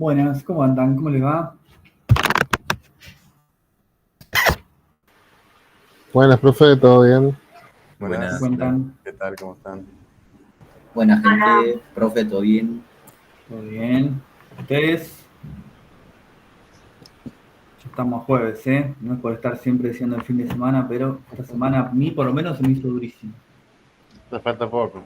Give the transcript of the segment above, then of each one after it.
Buenas, ¿cómo andan? ¿Cómo les va? Buenas, profe, ¿todo bien? ¿Qué Buenas, cuentan? ¿qué tal? ¿Cómo están? Buena gente, profe, ¿todo bien? ¿Todo bien? ¿Ustedes? Ya estamos a jueves, ¿eh? No es por estar siempre diciendo el fin de semana, pero esta semana a mí por lo menos se me hizo durísimo. Te falta poco.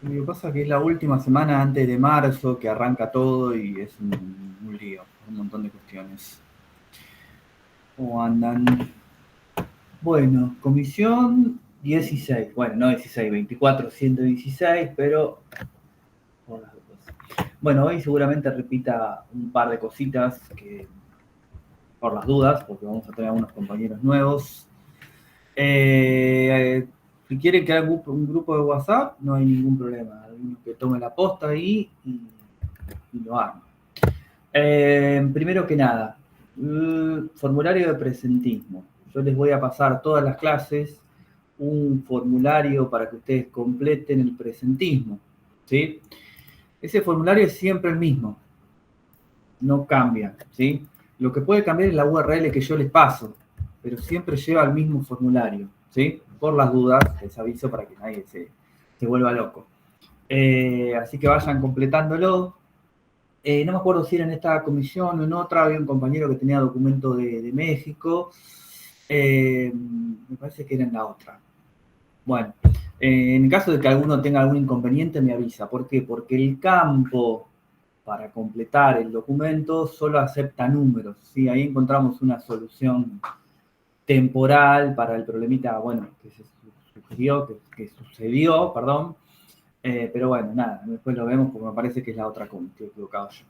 Lo que pasa es que es la última semana antes de marzo que arranca todo y es un lío, un montón de cuestiones. ¿Cómo andan? Bueno, comisión 16. Bueno, no 16, 24, 116, pero por las dudas. Bueno, hoy seguramente repita un par de cositas que por las dudas, porque vamos a tener algunos compañeros nuevos. Si quieren que haga un grupo de WhatsApp, no hay ningún problema. Alguno que tome la posta ahí y lo haga. Primero que nada, el formulario de presentismo. Yo les voy a pasar todas las clases un formulario para que ustedes completen el presentismo, ¿sí? Ese formulario es siempre el mismo, no cambia, ¿sí? Lo que puede cambiar es la URL que yo les paso, pero siempre lleva el mismo formulario, ¿sí? Por las dudas, les aviso para que nadie se vuelva loco. Así que vayan completándolo. No me acuerdo si era en esta comisión o en otra, había un compañero que tenía documento de México. Me parece que era en la otra. Bueno, en el caso de que alguno tenga algún inconveniente, me avisa. ¿Por qué? Porque el campo para completar el documento solo acepta números, ¿sí? Ahí encontramos una solución temporal para el problemita, bueno, que se sugirió, que sucedió, perdón. Pero bueno, nada, después lo vemos porque me parece que es la otra, estoy equivocado yo.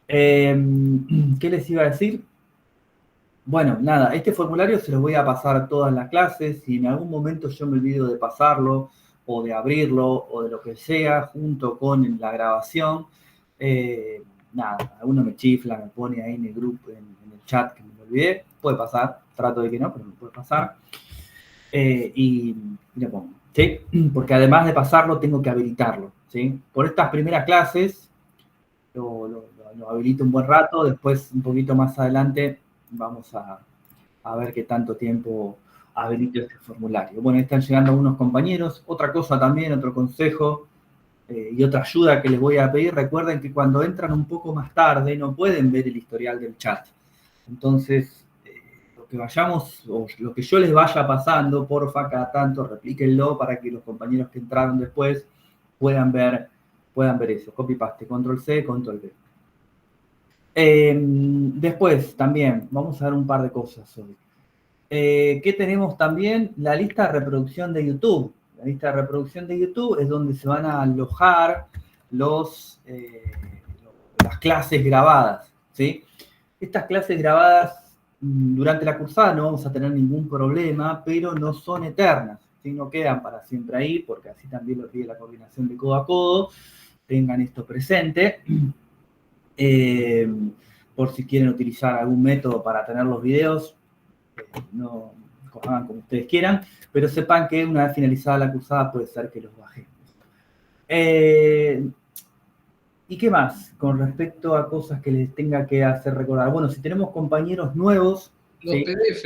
¿Qué les iba a decir? Bueno, nada, este formulario se los voy a pasar a todas las clases. Si en algún momento yo me olvido de pasarlo o de abrirlo o de lo que sea junto con la grabación, nada, alguno me chifla, me pone ahí en el grupo, en el chat que me lo olvidé. Puede pasar, trato de que no, pero me puede pasar. Y le pongo, ¿sí? Porque además de pasarlo, tengo que habilitarlo, ¿sí? Por estas primeras clases lo habilito un buen rato, después un poquito más adelante vamos a ver qué tanto tiempo habilito este formulario. Bueno, están llegando algunos compañeros. Otra cosa también, otro consejo y otra ayuda que les voy a pedir, recuerden que cuando entran un poco más tarde no pueden ver el historial del chat. Entonces, lo que vayamos, o lo que yo les vaya pasando, porfa, cada tanto replíquenlo para que los compañeros que entraron después puedan ver eso. Copy-paste, control-C, control-V. Después, también, vamos a ver un par de cosas hoy. ¿Qué tenemos también? La lista de reproducción de YouTube. La lista de reproducción de YouTube es donde se van a alojar las clases grabadas, ¿sí? Estas clases grabadas durante la cursada no vamos a tener ningún problema, pero no son eternas, ¿sí? No quedan para siempre ahí, porque así también lo pide la coordinación de codo a codo. Tengan esto presente. Por si quieren utilizar algún método para tener los videos, no hagan como ustedes quieran, pero sepan que una vez finalizada la cursada puede ser que los bajemos. ¿Y qué más con respecto a cosas que les tenga que hacer recordar? Bueno, si tenemos compañeros nuevos... Los ¿sí? PDF.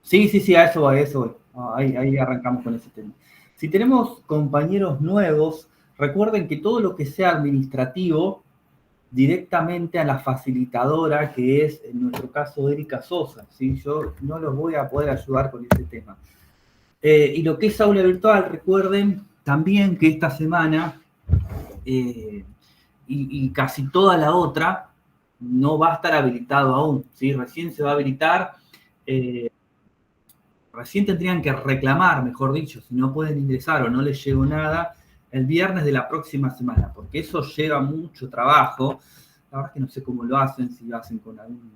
Sí, a eso voy. Ahí arrancamos con ese tema. Si tenemos compañeros nuevos, recuerden que todo lo que sea administrativo, directamente a la facilitadora, que es, en nuestro caso, Erika Sosa, ¿sí? Yo no los voy a poder ayudar con este tema. Y lo que es aula virtual, recuerden también que esta semana y casi toda la otra no va a estar habilitado aún, ¿sí? Recién se va a habilitar, recién tendrían que reclamar, mejor dicho, si no pueden ingresar o no les llegó nada, el viernes de la próxima semana, porque eso lleva mucho trabajo. La verdad es que no sé cómo lo hacen, si lo hacen con algún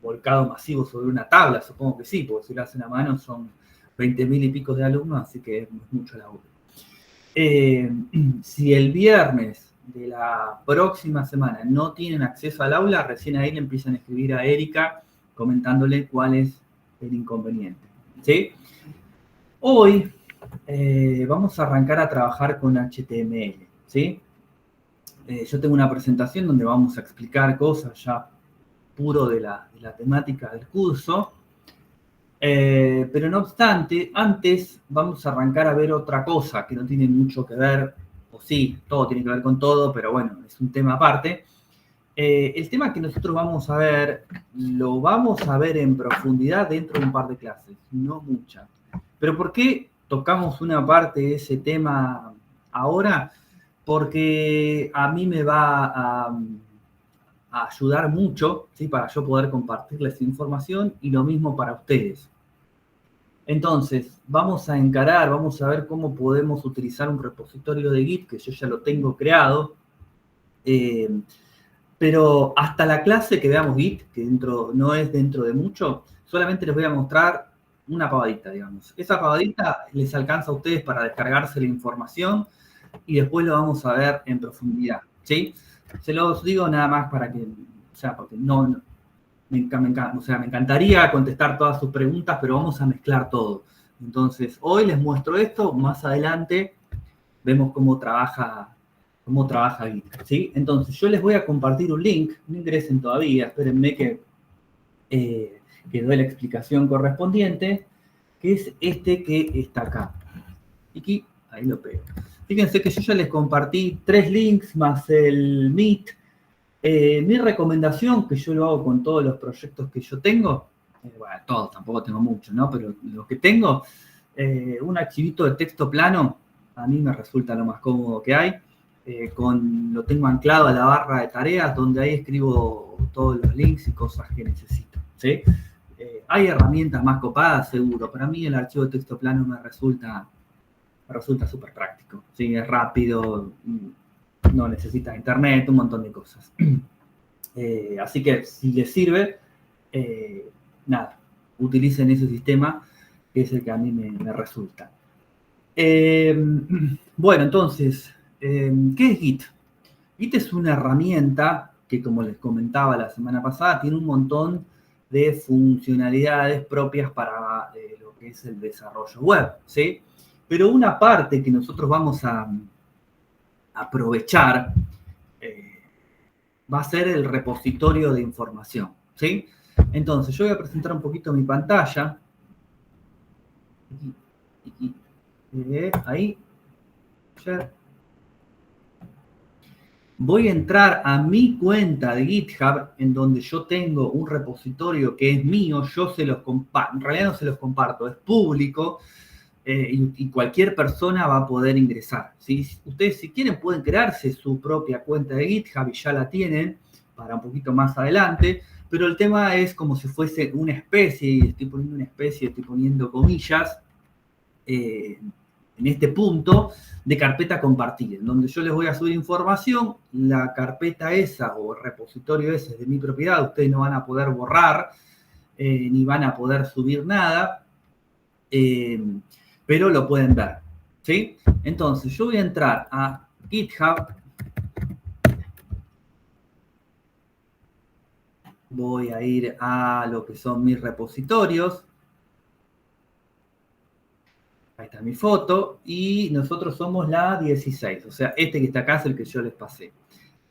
volcado masivo sobre una tabla, supongo que sí, porque si lo hacen a mano son 20.000 y pico de alumnos, así que es mucho laburo. Si el viernes de la próxima semana no tienen acceso al aula, recién ahí le empiezan a escribir a Erika comentándole cuál es el inconveniente, ¿sí? Hoy vamos a arrancar a trabajar con HTML, ¿sí? yo tengo una presentación donde vamos a explicar cosas ya puro de la temática del curso. Pero no obstante, antes vamos a arrancar a ver otra cosa que no tiene mucho que ver, o sí, todo tiene que ver con todo, pero bueno, es un tema aparte. El tema que nosotros vamos a ver, lo vamos a ver en profundidad dentro de un par de clases, no muchas. Pero ¿por qué tocamos una parte de ese tema ahora? Porque a mí me va a ayudar mucho, ¿sí? Para yo poder compartirles información y lo mismo para ustedes. Entonces, vamos a encarar, vamos a ver cómo podemos utilizar un repositorio de Git, que yo ya lo tengo creado, pero hasta la clase que veamos Git, que no es dentro de mucho, solamente les voy a mostrar una pavadita, digamos. Esa pavadita les alcanza a ustedes para descargarse la información y después lo vamos a ver en profundidad, ¿sí? Se los digo nada más para que, o sea, porque me encantaría contestar todas sus preguntas, pero vamos a mezclar todo. Entonces, hoy les muestro esto, más adelante vemos cómo trabaja Git, ¿sí? Entonces, yo les voy a compartir un link, no ingresen todavía, espérenme que doy la explicación correspondiente, que es este que está acá. Y ahí lo pego. Fíjense que yo ya les compartí 3 links más el Meet. Mi recomendación, que yo lo hago con todos los proyectos que yo tengo, bueno, todos, tampoco tengo muchos, ¿no? Pero los que tengo, un archivito de texto plano, a mí me resulta lo más cómodo que hay. Lo tengo anclado a la barra de tareas, donde ahí escribo todos los links y cosas que necesito, ¿sí? Hay herramientas más copadas, seguro. Para mí el archivo de texto plano me resulta súper práctico, ¿sí? Es rápido, no necesita internet, un montón de cosas. Así que si les sirve, nada, utilicen ese sistema, que es el que a mí me resulta. Bueno, entonces, ¿qué es Git? Git es una herramienta que, como les comentaba la semana pasada, tiene un montón de funcionalidades propias para lo que es el desarrollo web, ¿sí? Pero una parte que nosotros vamos a aprovechar va a ser el repositorio de información, ¿sí? Entonces, yo voy a presentar un poquito mi pantalla. Ahí. Voy a entrar a mi cuenta de GitHub, en donde yo tengo un repositorio que es mío, yo se los comparto, en realidad no se los comparto, es público, y cualquier persona va a poder ingresar, ¿sí? Ustedes, si quieren, pueden crearse su propia cuenta de GitHub y ya la tienen para un poquito más adelante, pero el tema es como si fuese una especie, y estoy poniendo una especie, estoy poniendo comillas, en este punto de carpeta compartida, en donde yo les voy a subir información, la carpeta esa o el repositorio ese es de mi propiedad, ustedes no van a poder borrar, ni van a poder subir nada, pero lo pueden ver, ¿sí? Entonces, yo voy a entrar a GitHub, voy a ir a lo que son mis repositorios, ahí está mi foto, y nosotros somos la 16, o sea, este que está acá es el que yo les pasé.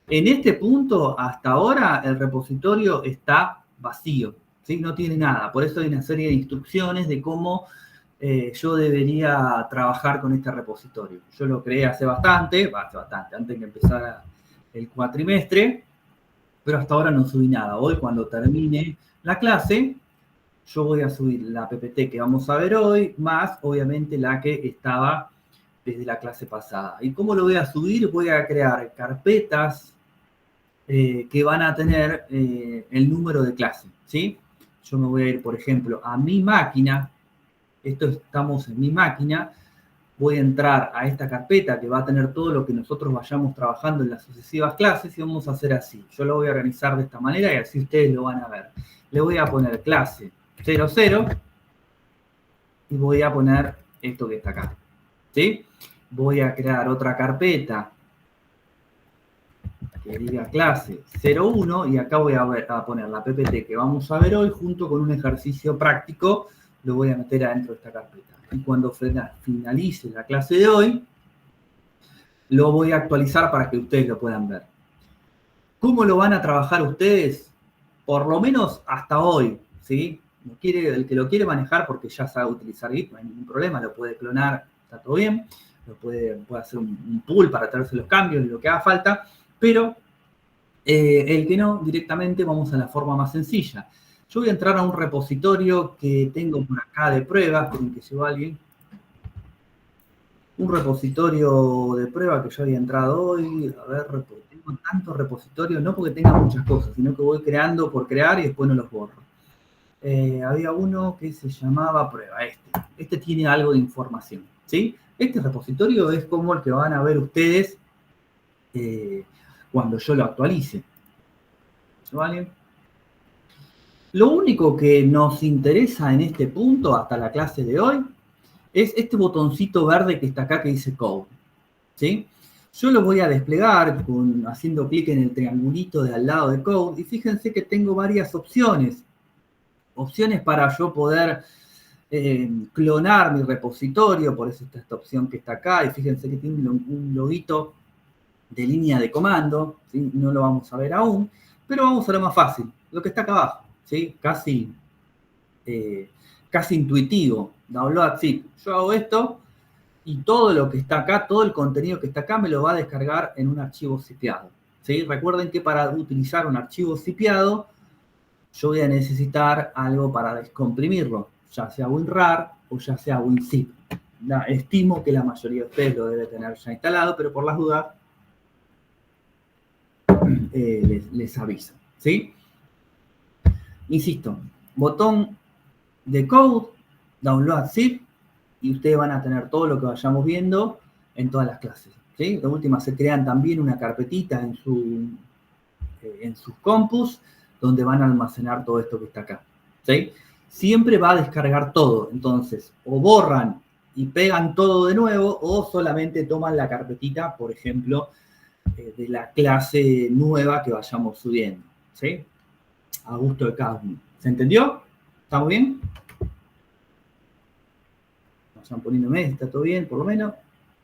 En este punto, hasta ahora, el repositorio está vacío, ¿sí? No tiene nada, por eso hay una serie de instrucciones de cómo yo debería trabajar con este repositorio. Yo lo creé hace bastante, antes de que empezara el cuatrimestre, pero hasta ahora no subí nada. Hoy, cuando termine la clase, yo voy a subir la PPT que vamos a ver hoy, más obviamente la que estaba desde la clase pasada. ¿Y cómo lo voy a subir? Voy a crear carpetas que van a tener el número de clase, ¿sí? Yo me voy a ir, por ejemplo, a mi máquina. Estamos en mi máquina. Voy a entrar a esta carpeta que va a tener todo lo que nosotros vayamos trabajando en las sucesivas clases y vamos a hacer así. Yo lo voy a organizar de esta manera y así ustedes lo van a ver. Le voy a poner clase 00 y voy a poner esto que está acá, ¿sí? Voy a crear otra carpeta que diga clase 01 y acá voy a poner la PPT que vamos a ver hoy junto con un ejercicio práctico, lo voy a meter adentro de esta carpeta. Y cuando finalice la clase de hoy, lo voy a actualizar para que ustedes lo puedan ver. ¿Cómo lo van a trabajar ustedes? Por lo menos hasta hoy, ¿sí? El que lo quiere manejar porque ya sabe utilizar Git, no hay ningún problema, lo puede clonar, está todo bien, puede hacer un pool para traerse los cambios y lo que haga falta, pero el que no, directamente vamos a la forma más sencilla. Yo voy a entrar a un repositorio que tengo por acá de pruebas, esperen que llegó alguien. Un repositorio de prueba que yo había entrado hoy. A ver, tengo tantos repositorios, no porque tenga muchas cosas, sino que voy creando por crear y después no los borro. Había uno que se llamaba prueba, este tiene algo de información, ¿sí? Este repositorio es como el que van a ver ustedes cuando yo lo actualice. ¿Vale? Lo único que nos interesa en este punto, hasta la clase de hoy, es este botoncito verde que está acá que dice Code, ¿sí? Yo lo voy a desplegar haciendo clic en el triangulito de al lado de Code, y fíjense que tengo varias opciones. Opciones para yo poder clonar mi repositorio, por eso está esta opción que está acá, y fíjense que tiene un loguito de línea de comando, ¿sí? No lo vamos a ver aún, pero vamos a lo más fácil, lo que está acá abajo, ¿sí? Casi intuitivo, download zip. Yo hago esto y todo lo que está acá, todo el contenido que está acá me lo va a descargar en un archivo zipeado, ¿sí? Recuerden que para utilizar un archivo zipeado, yo voy a necesitar algo para descomprimirlo, ya sea WinRAR o ya sea WinZip. Estimo que la mayoría de ustedes lo debe tener ya instalado, pero por las dudas les aviso, ¿sí? Insisto, botón de Code, download zip, y ustedes van a tener todo lo que vayamos viendo en todas las clases, ¿sí? De última, se crean también una carpetita en sus compus, donde van a almacenar todo esto que está acá, ¿sí? Siempre va a descargar todo, entonces, o borran y pegan todo de nuevo, o solamente toman la carpetita, por ejemplo, de la clase nueva que vayamos subiendo, ¿sí? A gusto de cada uno. ¿Se entendió? ¿Estamos bien? Vayan poniéndome, ¿está todo bien, por lo menos?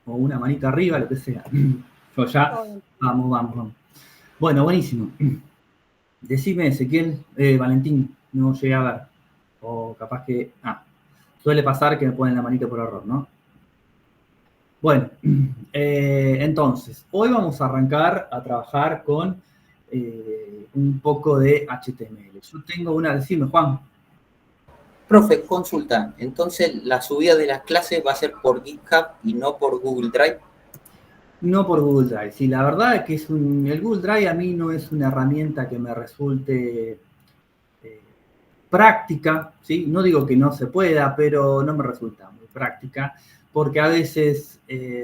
O una manita arriba, lo que sea. Yo ya, vamos. Bueno, buenísimo. Decime, Ezequiel, Valentín, no llegué a ver. O capaz que, suele pasar que me ponen la manita por error, ¿no? Bueno, entonces, hoy vamos a arrancar a trabajar con un poco de HTML. Yo tengo decime, Juan. Profe, consulta. Entonces, la subida de las clases va a ser por GitHub y no por Google Drive. No por Google Drive. Sí, la verdad es que el Google Drive a mí no es una herramienta que me resulte práctica, ¿sí? No digo que no se pueda, pero no me resulta muy práctica, porque a veces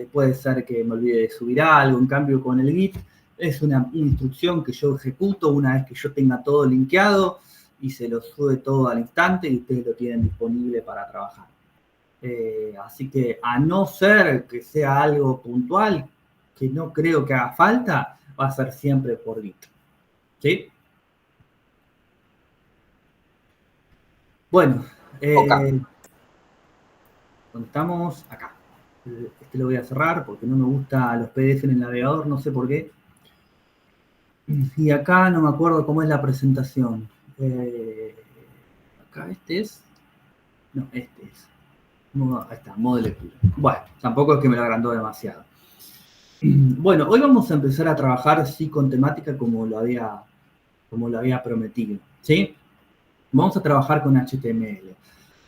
puede ser que me olvide de subir algo. En cambio, con el Git es una instrucción que yo ejecuto una vez que yo tenga todo linkeado y se lo sube todo al instante y ustedes lo tienen disponible para trabajar. Así que, a no ser que sea algo puntual, que no creo que haga falta, va a ser siempre por Git. ¿Sí? Bueno, ¿dónde estamos? Acá. Este lo voy a cerrar porque no me gusta los PDF en el navegador, no sé por qué. Y acá no me acuerdo cómo es la presentación. Acá este es. No, este es. Ahí está, modo de lectura. Bueno, tampoco es que me lo agrandó demasiado. Bueno, hoy vamos a empezar a trabajar, sí, con temática como lo había prometido, ¿sí? Vamos a trabajar con HTML.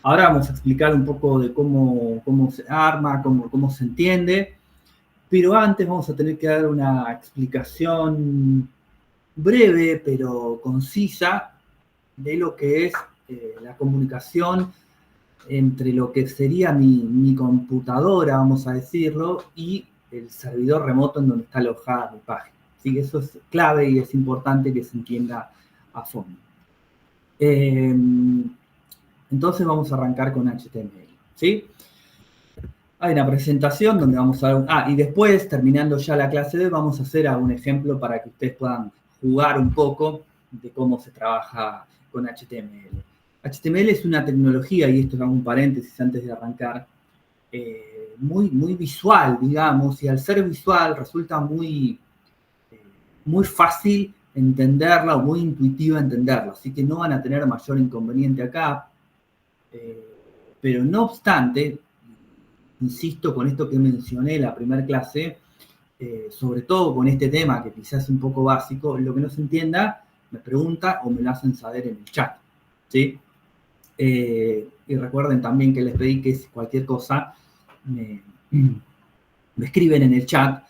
Ahora vamos a explicar un poco de cómo se arma, cómo se entiende, pero antes vamos a tener que dar una explicación breve, pero concisa, de lo que es la comunicación entre lo que sería mi computadora, vamos a decirlo, y el servidor remoto en donde está alojada mi página. ¿Sí? Eso es clave y es importante que se entienda a fondo. Entonces vamos a arrancar con HTML, ¿sí? Hay una presentación donde vamos a ver y después, terminando ya la clase de hoy, vamos a hacer un ejemplo para que ustedes puedan jugar un poco de cómo se trabaja con HTML. HTML es una tecnología, y esto es un paréntesis antes de arrancar, muy visual, digamos, y al ser visual resulta muy fácil entenderla o muy intuitiva entenderla, así que no van a tener mayor inconveniente acá, pero no obstante, insisto con esto que mencioné en la primera clase, sobre todo con este tema que quizás es un poco básico, lo que no se entienda, me pregunta o me lo hacen saber en el chat, ¿sí? Y recuerden también que les pedí que cualquier cosa me escriben en el chat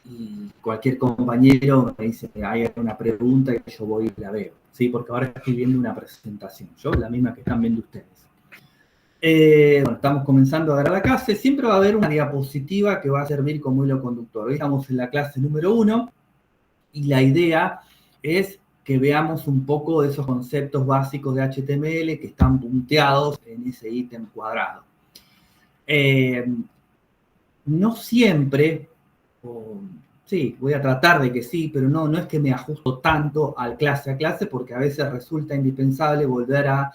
y cualquier compañero me dice que hay una pregunta y yo voy y la veo, ¿sí? Porque ahora estoy viendo una presentación, yo la misma que están viendo ustedes. Bueno, estamos comenzando a dar la clase. Siempre va a haber una diapositiva que va a servir como hilo conductor. Hoy estamos en la clase número 1 y la idea es que veamos un poco de esos conceptos básicos de HTML que están punteados en ese ítem cuadrado. No siempre, sí, voy a tratar de que sí, pero no es que me ajusto tanto al clase a clase porque a veces resulta indispensable volver a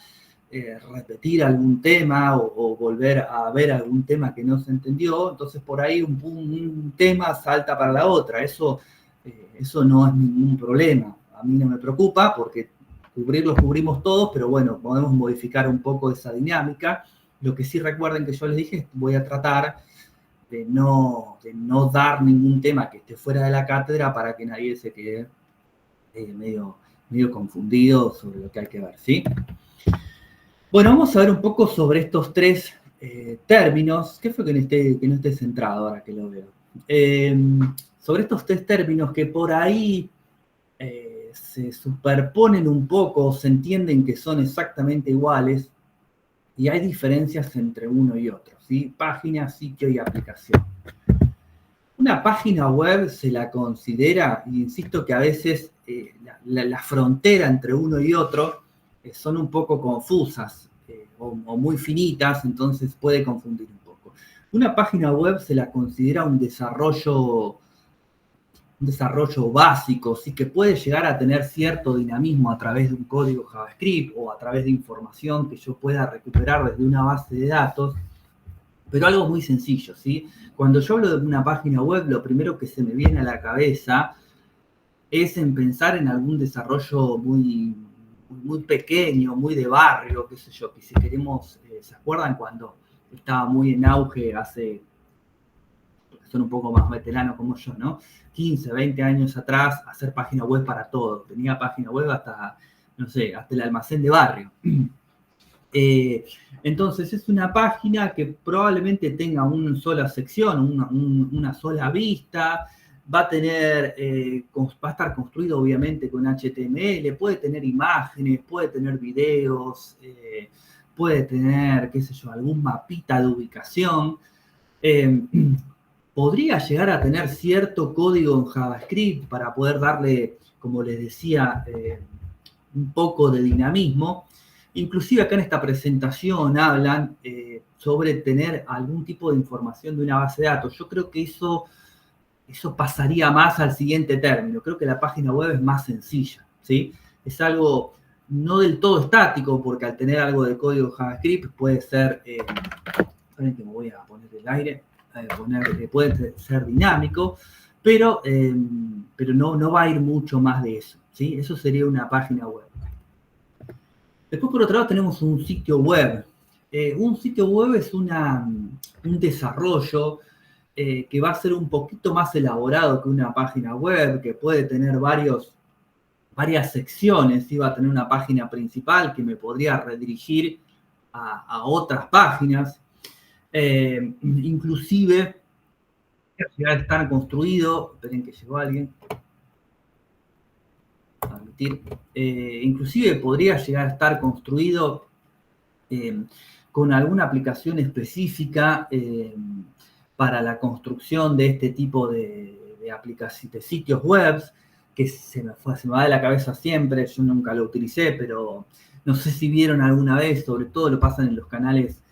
repetir algún tema o volver a ver algún tema que no se entendió, entonces por ahí un tema salta para la otra, eso no es ningún problema, a mí no me preocupa porque cubrirlos cubrimos todos, pero bueno, podemos modificar un poco esa dinámica. Lo que sí recuerden que yo les dije, voy a tratar de no dar ningún tema que esté fuera de la cátedra para que nadie se quede medio confundido sobre lo que hay que ver, ¿sí? Bueno, vamos a ver un poco sobre estos tres términos. ¿Qué fue que no esté centrado ahora que lo veo? Sobre estos tres términos que por ahí se superponen un poco, se entienden que son exactamente iguales y hay diferencias entre uno y otro, ¿sí? Página, sitio y aplicación. Una página web se la considera, y insisto que a veces la frontera entre uno y otro son un poco confusas o muy finitas, entonces puede confundir un poco. Una página web se la considera un desarrollo básico, sí, que puede llegar a tener cierto dinamismo a través de un código JavaScript o a través de información que yo pueda recuperar desde una base de datos, pero algo muy sencillo, ¿sí? Cuando yo hablo de una página web, lo primero que se me viene a la cabeza es en pensar en algún desarrollo muy pequeño, muy de barrio, qué sé yo, que si queremos, ¿se acuerdan cuando estaba muy en auge hace, son un poco más veteranos como yo, ¿no? 15, 20 años atrás, hacer página web para todo. Tenía página web hasta, no sé, hasta el almacén de barrio. Entonces es una página que probablemente tenga una sola sección, una sola vista, va a estar construido obviamente con HTML, puede tener imágenes, puede tener videos, puede tener, qué sé yo, algún mapita de ubicación. Podría llegar a tener cierto código en JavaScript para poder darle, como les decía, un poco de dinamismo. Inclusive acá en esta presentación hablan sobre tener algún tipo de información de una base de datos. Yo creo que eso pasaría más al siguiente término. Creo que la página web es más sencilla, ¿sí? Es algo no del todo estático, porque al tener algo de código JavaScript puede ser, esperen que me voy a poner el aire, puede ser dinámico, pero no va a ir mucho más de eso, ¿sí? Eso sería una página web. Después, por otro lado, tenemos un sitio web. Un sitio web es un desarrollo que va a ser un poquito más elaborado que una página web, que puede tener varias secciones. ¿Sí? Va a tener una página principal que me podría redirigir a otras páginas. Inclusive, ya está construido, esperen que llegó alguien, inclusive podría llegar a estar construido con alguna aplicación específica para la construcción de este tipo de sitios web, que se me va de la cabeza siempre, yo nunca lo utilicé, pero no sé si vieron alguna vez, sobre todo lo pasan en los canales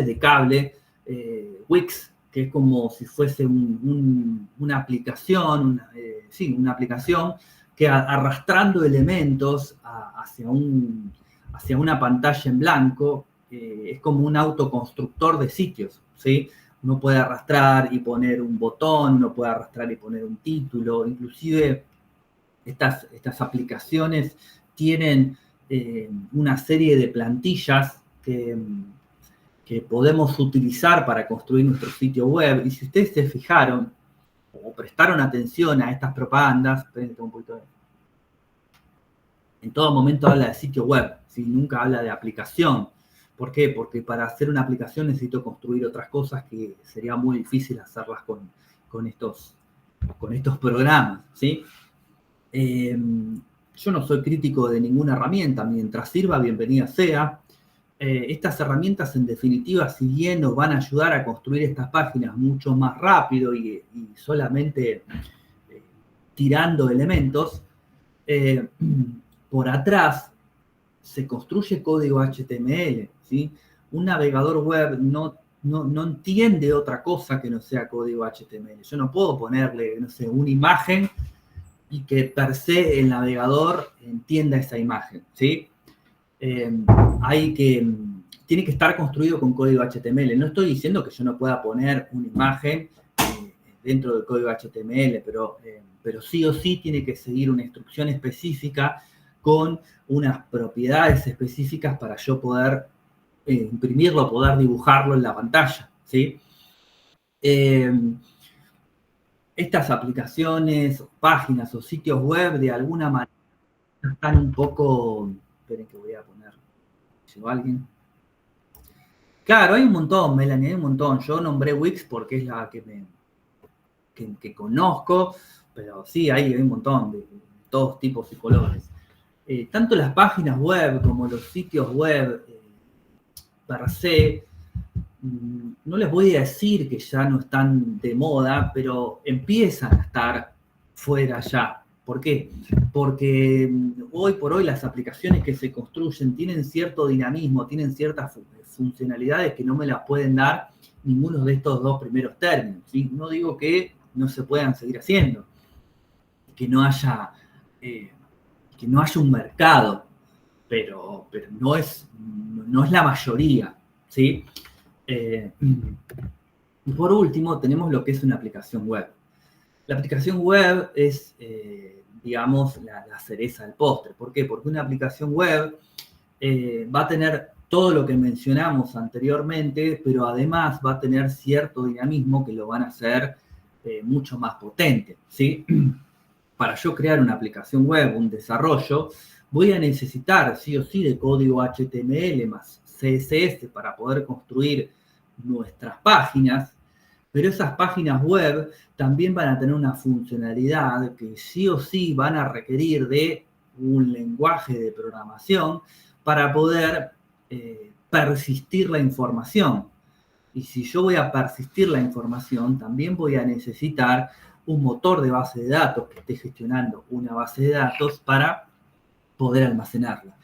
de cable, Wix, que es como si fuese una aplicación, una aplicación que arrastrando elementos hacia una pantalla en blanco, es como un autoconstructor de sitios, ¿sí? Uno puede arrastrar y poner un botón, uno puede arrastrar y poner un título, inclusive estas aplicaciones tienen una serie de plantillas que podemos utilizar para construir nuestro sitio web. Y si ustedes se fijaron o prestaron atención a estas propagandas, un poquito de... En todo momento habla de sitio web, ¿sí? Nunca habla de aplicación. ¿Por qué? Porque para hacer una aplicación necesito construir otras cosas que sería muy difícil hacerlas con estos programas, ¿sí? Yo no soy crítico de ninguna herramienta, mientras sirva, bienvenida sea. Estas herramientas, en definitiva, si bien nos van a ayudar a construir estas páginas mucho más rápido y solamente tirando elementos, por atrás se construye código HTML, ¿sí? Un navegador web no entiende otra cosa que no sea código HTML. Yo no puedo ponerle, no sé, una imagen y que per se el navegador entienda esa imagen, ¿sí? Tiene que estar construido con código HTML. No estoy diciendo que yo no pueda poner una imagen dentro del código HTML, pero sí o sí tiene que seguir una instrucción específica con unas propiedades específicas para yo poder imprimirlo, poder dibujarlo en la pantalla, ¿sí? Estas aplicaciones, páginas o sitios web de alguna manera están un poco... Esperen que voy a poner... ¿Llegó alguien? Claro, hay un montón, Melanie, hay un montón. Yo nombré Wix porque es la que conozco, pero sí, hay un montón de todos tipos y colores. Tanto las páginas web como los sitios web per se, no les voy a decir que ya no están de moda, pero empiezan a estar fuera ya. ¿Por qué? Porque hoy por hoy las aplicaciones que se construyen tienen cierto dinamismo, tienen ciertas funcionalidades que no me las pueden dar ninguno de estos dos primeros términos, ¿sí? No digo que no se puedan seguir haciendo, que no haya un mercado, pero no es la mayoría, ¿sí? Y por último, tenemos lo que es una aplicación web. La aplicación web es, digamos, la cereza del postre. ¿Por qué? Porque una aplicación web va a tener todo lo que mencionamos anteriormente, pero además va a tener cierto dinamismo que lo van a hacer mucho más potente, ¿sí? Para yo crear una aplicación web, un desarrollo, voy a necesitar sí o sí de código HTML más CSS para poder construir nuestras páginas, pero esas páginas web también van a tener una funcionalidad que sí o sí van a requerir de un lenguaje de programación para poder persistir la información. Y si yo voy a persistir la información, también voy a necesitar un motor de base de datos que esté gestionando una base de datos para poder almacenarla.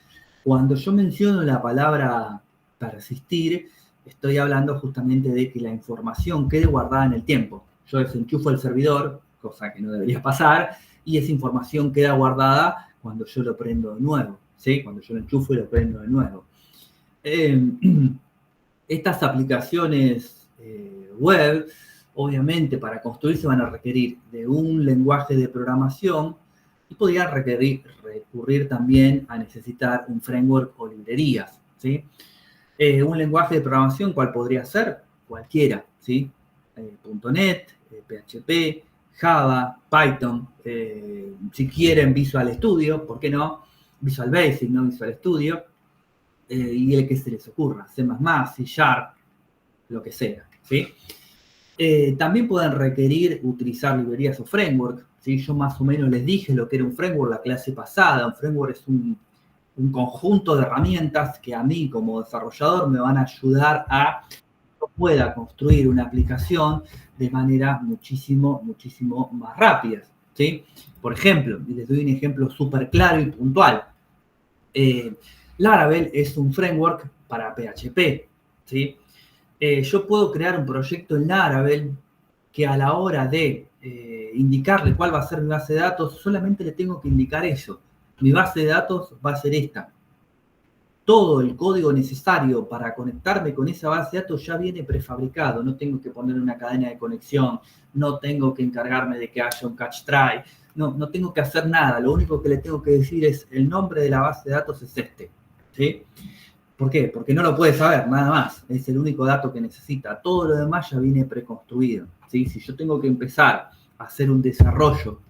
Cuando yo menciono la palabra persistir, estoy hablando justamente de que la información quede guardada en el tiempo. Yo desenchufo el servidor, cosa que no debería pasar, y esa información queda guardada cuando yo lo prendo de nuevo, ¿sí? Cuando yo lo enchufo y lo prendo de nuevo. Estas aplicaciones web, obviamente, para construirse van a requerir de un lenguaje de programación y podrían recurrir también a necesitar un framework o librerías, ¿sí? Un lenguaje de programación, ¿cuál podría ser? Cualquiera, ¿sí? .NET, PHP, Java, Python, si quieren Visual Studio, ¿por qué no? Visual Basic, no Visual Studio, y el que se les ocurra, C++, C Sharp, lo que sea, ¿sí? También pueden requerir utilizar librerías o framework, ¿sí? Yo más o menos les dije lo que era un framework la clase pasada. Un framework es un conjunto de herramientas que a mí como desarrollador me van a ayudar a que yo pueda construir una aplicación de manera muchísimo más rápida, ¿sí? Por ejemplo, y les doy un ejemplo súper claro y puntual. Laravel es un framework para PHP, ¿sí? Yo puedo crear un proyecto en Laravel que a la hora de indicarle cuál va a ser mi base de datos, solamente le tengo que indicar eso. Mi base de datos va a ser esta. todo el código necesario para conectarme con esa base de datos ya viene prefabricado. No tengo que poner una cadena de conexión, no tengo que encargarme de que haya un catch try, no tengo que hacer nada. Lo único que le tengo que decir es el nombre de la base de datos es este, ¿sí? ¿Por qué? Porque no lo puede saber, nada más. Es el único dato que necesita. Todo lo demás ya viene preconstruido, ¿sí? Si yo tengo que empezar a hacer un desarrollo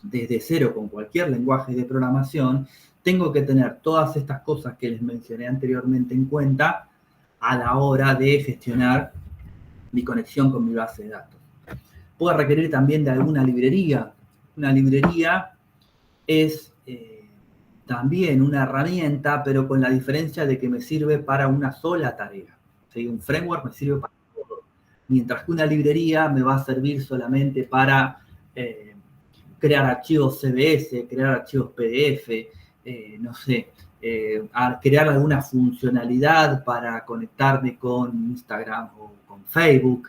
desde cero con cualquier lenguaje de programación, tengo que tener todas estas cosas que les mencioné anteriormente en cuenta a la hora de gestionar mi conexión con mi base de datos. Puedo requerir también de alguna librería. Una librería es también una herramienta, pero con la diferencia de que me sirve para una sola tarea. ¿Sí? Un framework me sirve para todo, mientras que una librería me va a servir solamente para crear archivos CBS, crear archivos PDF, no sé, crear alguna funcionalidad para conectarme con Instagram o con Facebook,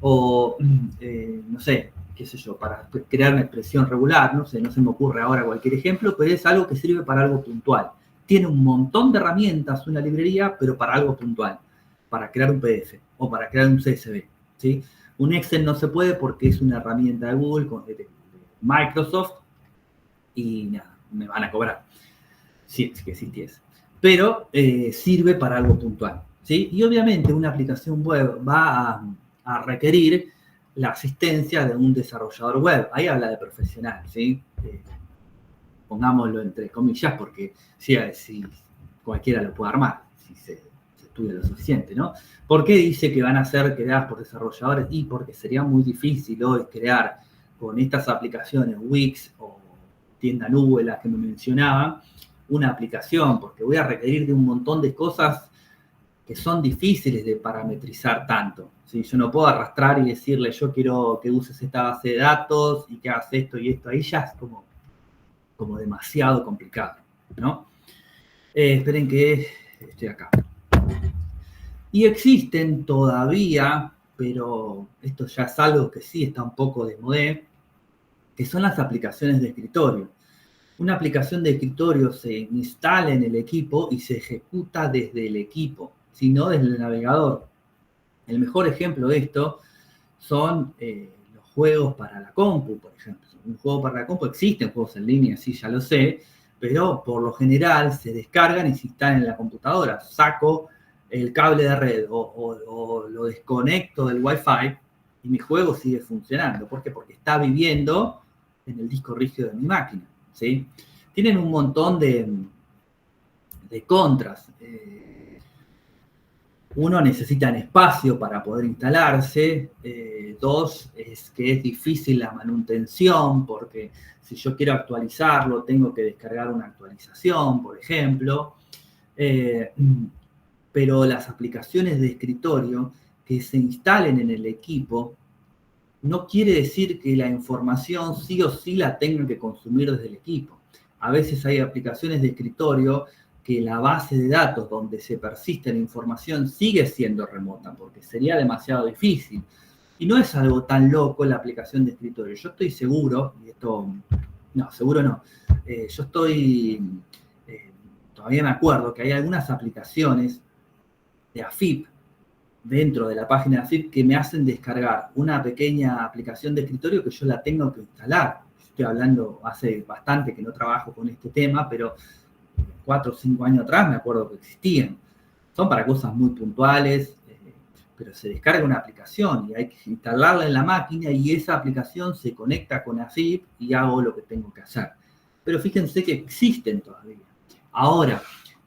o no sé, qué sé yo, para crear una expresión regular, no sé, no se me ocurre ahora cualquier ejemplo, pero es algo que sirve para algo puntual. Tiene un montón de herramientas una librería, pero para algo puntual, para crear un PDF o para crear un CSV, ¿sí? Un Excel no se puede porque es una herramienta de Google, de Microsoft, y nada, me van a cobrar. Sí, es que existiese. Pero sirve para algo puntual, ¿sí? Y obviamente una aplicación web va a requerir la asistencia de un desarrollador web. Ahí habla de profesional, ¿sí? Pongámoslo entre comillas porque si cualquiera lo puede armar, si se estudia lo suficiente, ¿no? ¿Por qué dice que van a ser creadas por desarrolladores? Y porque sería muy difícil hoy crear con estas aplicaciones Wix o tienda nube, las que me mencionaba, una aplicación, porque voy a requerir de un montón de cosas que son difíciles de parametrizar tanto. ¿Sí? Yo no puedo arrastrar y decirle, yo quiero que uses esta base de datos y que hagas esto y esto. Ahí ya es como demasiado complicado, ¿no? Esperen que estoy acá. Y existen todavía, pero esto ya es algo que sí está un poco de modé, que son las aplicaciones de escritorio. Una aplicación de escritorio se instala en el equipo y se ejecuta desde el equipo, sino desde el navegador. El mejor ejemplo de esto son los juegos para la compu, por ejemplo. Un juego para la compu, existen juegos en línea, sí, ya lo sé, pero por lo general se descargan y se instalan en la computadora. Saco el cable de red o lo desconecto del Wi-Fi y mi juego sigue funcionando. ¿Por qué? Porque está viviendo en el disco rígido de mi máquina, ¿sí? Tienen un montón de contras. Uno, necesitan espacio para poder instalarse. Dos, es que es difícil la manutención, porque si yo quiero actualizarlo, tengo que descargar una actualización, por ejemplo. Pero las aplicaciones de escritorio que se instalen en el equipo no quiere decir que la información sí o sí la tengan que consumir desde el equipo. A veces hay aplicaciones de escritorio que la base de datos donde se persiste la información sigue siendo remota, porque sería demasiado difícil. Y no es algo tan loco la aplicación de escritorio. Yo estoy seguro, y esto, no, seguro no, yo estoy, todavía me acuerdo que hay algunas aplicaciones de AFIP, dentro de la página de AFIP, que me hacen descargar una pequeña aplicación de escritorio que yo la tengo que instalar. Estoy hablando hace bastante que no trabajo con este tema, pero 4 o 5 años atrás me acuerdo que existían. Son para cosas muy puntuales, pero se descarga una aplicación y hay que instalarla en la máquina y esa aplicación se conecta con AFIP y hago lo que tengo que hacer. Pero fíjense que existen todavía. Ahora,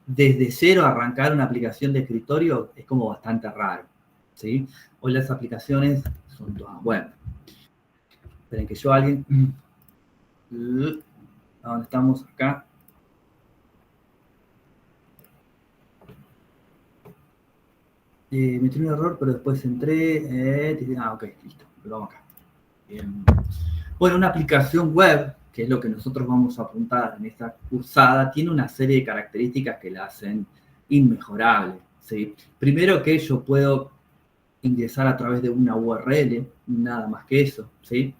desde cero arrancar una aplicación de escritorio es como bastante raro, ¿sí? Hoy las aplicaciones son todas, bueno, esperen que yo alguien, ¿dónde estamos? Acá. Me tiré un error, pero después entré, ok, listo, lo vamos acá. Bien. Bueno, una aplicación web, que es lo que nosotros vamos a apuntar en esta cursada, tiene una serie de características que la hacen inmejorable, ¿sí? Primero que yo puedo ingresar a través de una URL, nada más que eso, ¿sí?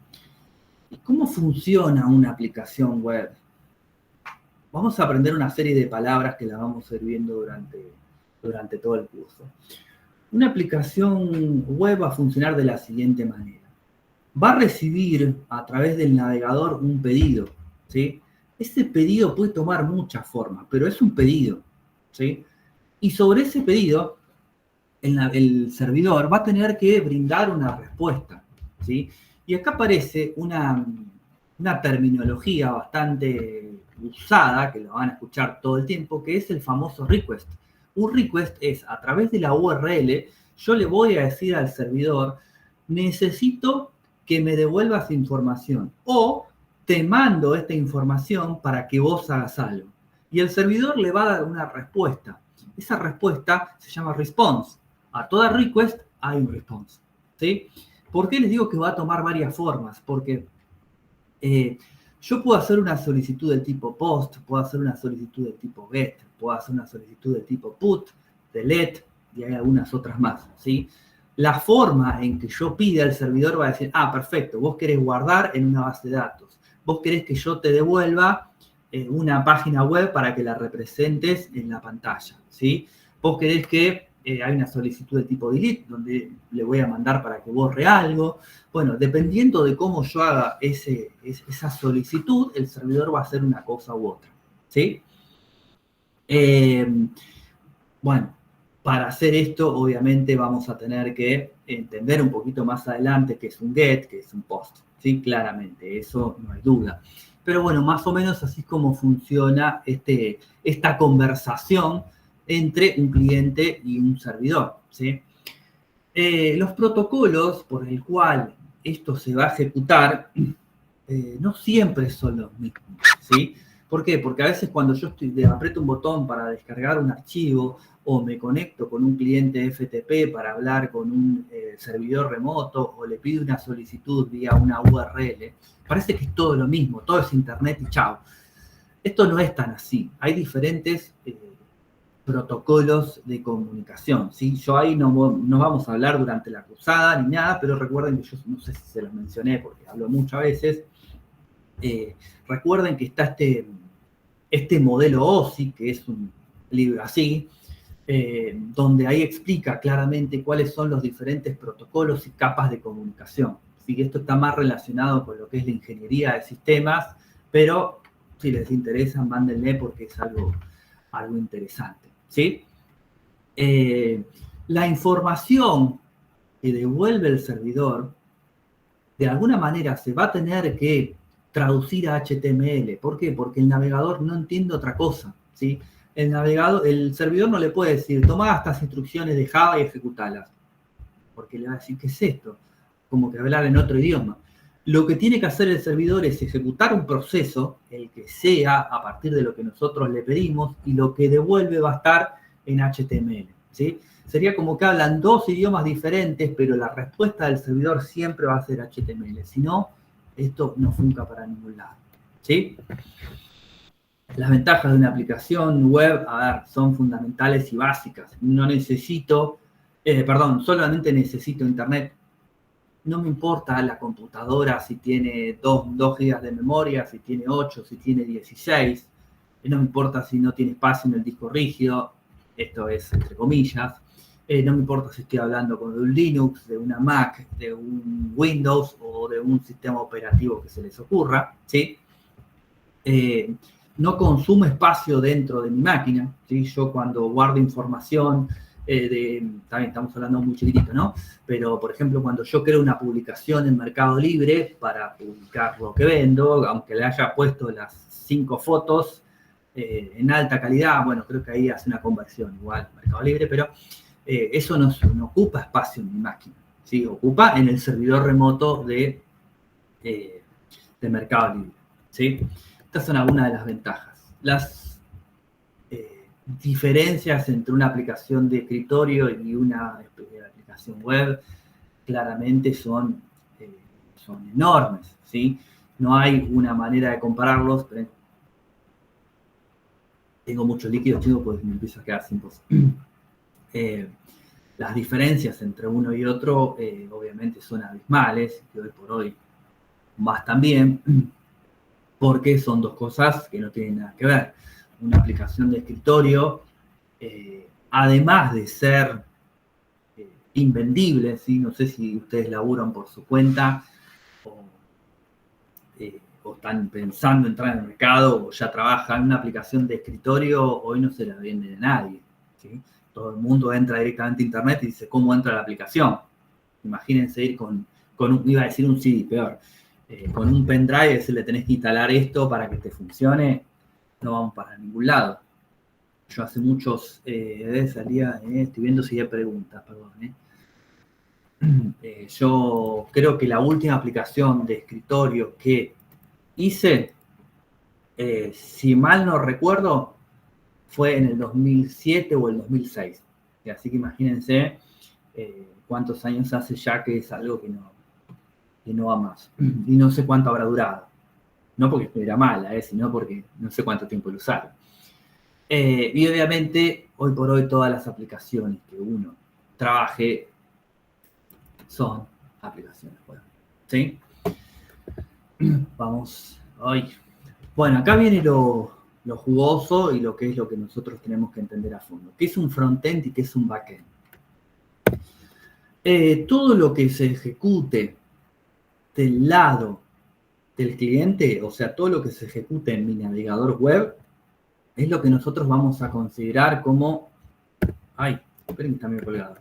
¿Y cómo funciona una aplicación web? vamos a aprender una serie de palabras que las vamos a ir viendo durante todo el curso. Una aplicación web va a funcionar de la siguiente manera. Va a recibir a través del navegador un pedido, ¿sí? Ese pedido puede tomar muchas formas, pero es un pedido, ¿sí? Y sobre ese pedido, el servidor va a tener que brindar una respuesta, ¿sí? Y acá aparece una terminología bastante usada, que lo van a escuchar todo el tiempo, que es el famoso request. Un request es, a través de la URL, yo le voy a decir al servidor, necesito que me devuelvas información, o te mando esta información para que vos hagas algo. Y el servidor le va a dar una respuesta. Esa respuesta se llama response. A toda request hay un response, ¿sí? ¿Por qué les digo que va a tomar varias formas? Porque yo puedo hacer una solicitud del tipo post, puedo hacer una solicitud del tipo get, puedo hacer una solicitud del tipo put, delete, y hay algunas otras más, ¿sí? La forma en que yo pida al servidor va a decir, perfecto, vos querés guardar en una base de datos, vos querés que yo te devuelva una página web para que la representes en la pantalla, ¿sí? Vos querés que hay una solicitud de tipo delete, donde le voy a mandar para que borre algo. Bueno, dependiendo de cómo yo haga esa solicitud, el servidor va a hacer una cosa u otra, ¿sí? Bueno, para hacer esto, obviamente, vamos a tener que entender un poquito más adelante qué es un get, qué es un post, ¿sí? Claramente, eso no hay duda. Pero bueno, más o menos así es como funciona esta conversación entre un cliente y un servidor, ¿sí? Los protocolos por el cual esto se va a ejecutar no siempre son los mismos, ¿sí? ¿Por qué? Porque a veces cuando yo aprieto un botón para descargar un archivo o me conecto con un cliente FTP para hablar con un servidor remoto o le pido una solicitud vía una URL, parece que es todo lo mismo, todo es internet y chao. Esto no es tan así. Hay diferentes protocolos de comunicación, ¿sí? Yo ahí no vamos a hablar durante la cruzada ni nada, pero recuerden que yo no sé si se los mencioné porque hablo muchas veces. Recuerden que está este modelo OSI, que es un libro así, donde ahí explica claramente cuáles son los diferentes protocolos y capas de comunicación. Así que esto está más relacionado con lo que es la ingeniería de sistemas, pero si les interesa, mándenle porque es algo interesante, ¿sí? La información que devuelve el servidor, de alguna manera se va a tener que traducir a HTML. ¿Por qué? Porque el navegador no entiende otra cosa, ¿sí? El servidor no le puede decir, toma estas instrucciones de Java y ejecutalas, porque le va a decir, ¿qué es esto? Como que hablar en otro idioma. Lo que tiene que hacer el servidor es ejecutar un proceso, el que sea, a partir de lo que nosotros le pedimos, y lo que devuelve va a estar en HTML, ¿sí? Sería como que hablan dos idiomas diferentes, pero la respuesta del servidor siempre va a ser HTML. Si no, esto no funciona para ningún lado, ¿sí? Las ventajas de una aplicación web, a ver, son fundamentales y básicas. No necesito, solamente necesito internet. No me importa la computadora si tiene 2 GB de memoria, si tiene 8, si tiene 16. No me importa si no tiene espacio en el disco rígido. Esto es entre comillas. No me importa si estoy hablando con un Linux, de una Mac, de un Windows o de un sistema operativo que se les ocurra, ¿sí? No consumo espacio dentro de mi máquina, ¿sí? Yo cuando guardo información, también estamos hablando muy chiquitito, ¿no? Pero, por ejemplo, cuando yo creo una publicación en Mercado Libre para publicar lo que vendo, aunque le haya puesto las 5 fotos en alta calidad, bueno, creo que ahí hace una conversión igual Mercado Libre, pero eso no ocupa espacio en mi máquina, ¿sí? Ocupa en el servidor remoto de Mercado Libre, ¿sí? Estas son algunas de las ventajas. Las diferencias entre una aplicación de escritorio y una aplicación web claramente son enormes, ¿sí? No hay una manera de compararlos. Pero tengo mucho líquido, chicos, porque me empiezo a quedar sin voz. Las diferencias entre uno y otro obviamente son abismales, y hoy por hoy más también. porque son dos cosas que no tienen nada que ver. Una aplicación de escritorio, además de ser invendible, ¿sí? No sé si ustedes laburan por su cuenta o están pensando entrar en el mercado o ya trabajan. Una aplicación de escritorio hoy no se la vende a nadie, ¿sí? Todo el mundo entra directamente a internet y dice cómo entra la aplicación. Imagínense ir con iba a decir un CD, peor, con un pendrive y decirle tenés que instalar esto para que te funcione, no vamos para ningún lado. Yo hace muchos, salía, estoy viendo si hay preguntas, perdón. Yo creo que la última aplicación de escritorio que hice, si mal no recuerdo, fue en el 2007 o el 2006. Así que imagínense cuántos años hace ya que es algo que no va más. Y no sé cuánto habrá durado. No porque estuviera mala, sino porque no sé cuánto tiempo lo usaron. Y obviamente, hoy por hoy, todas las aplicaciones que uno trabaje son aplicaciones web. ¿Sí? Vamos. Ay. Bueno, acá viene lo jugoso y lo que es lo que nosotros tenemos que entender a fondo. ¿Qué es un frontend y qué es un backend? Todo lo que se ejecute del lado del cliente, o sea, todo lo que se ejecute en mi navegador web, es lo que nosotros vamos a considerar como... Ay, esperen que está medio colgado.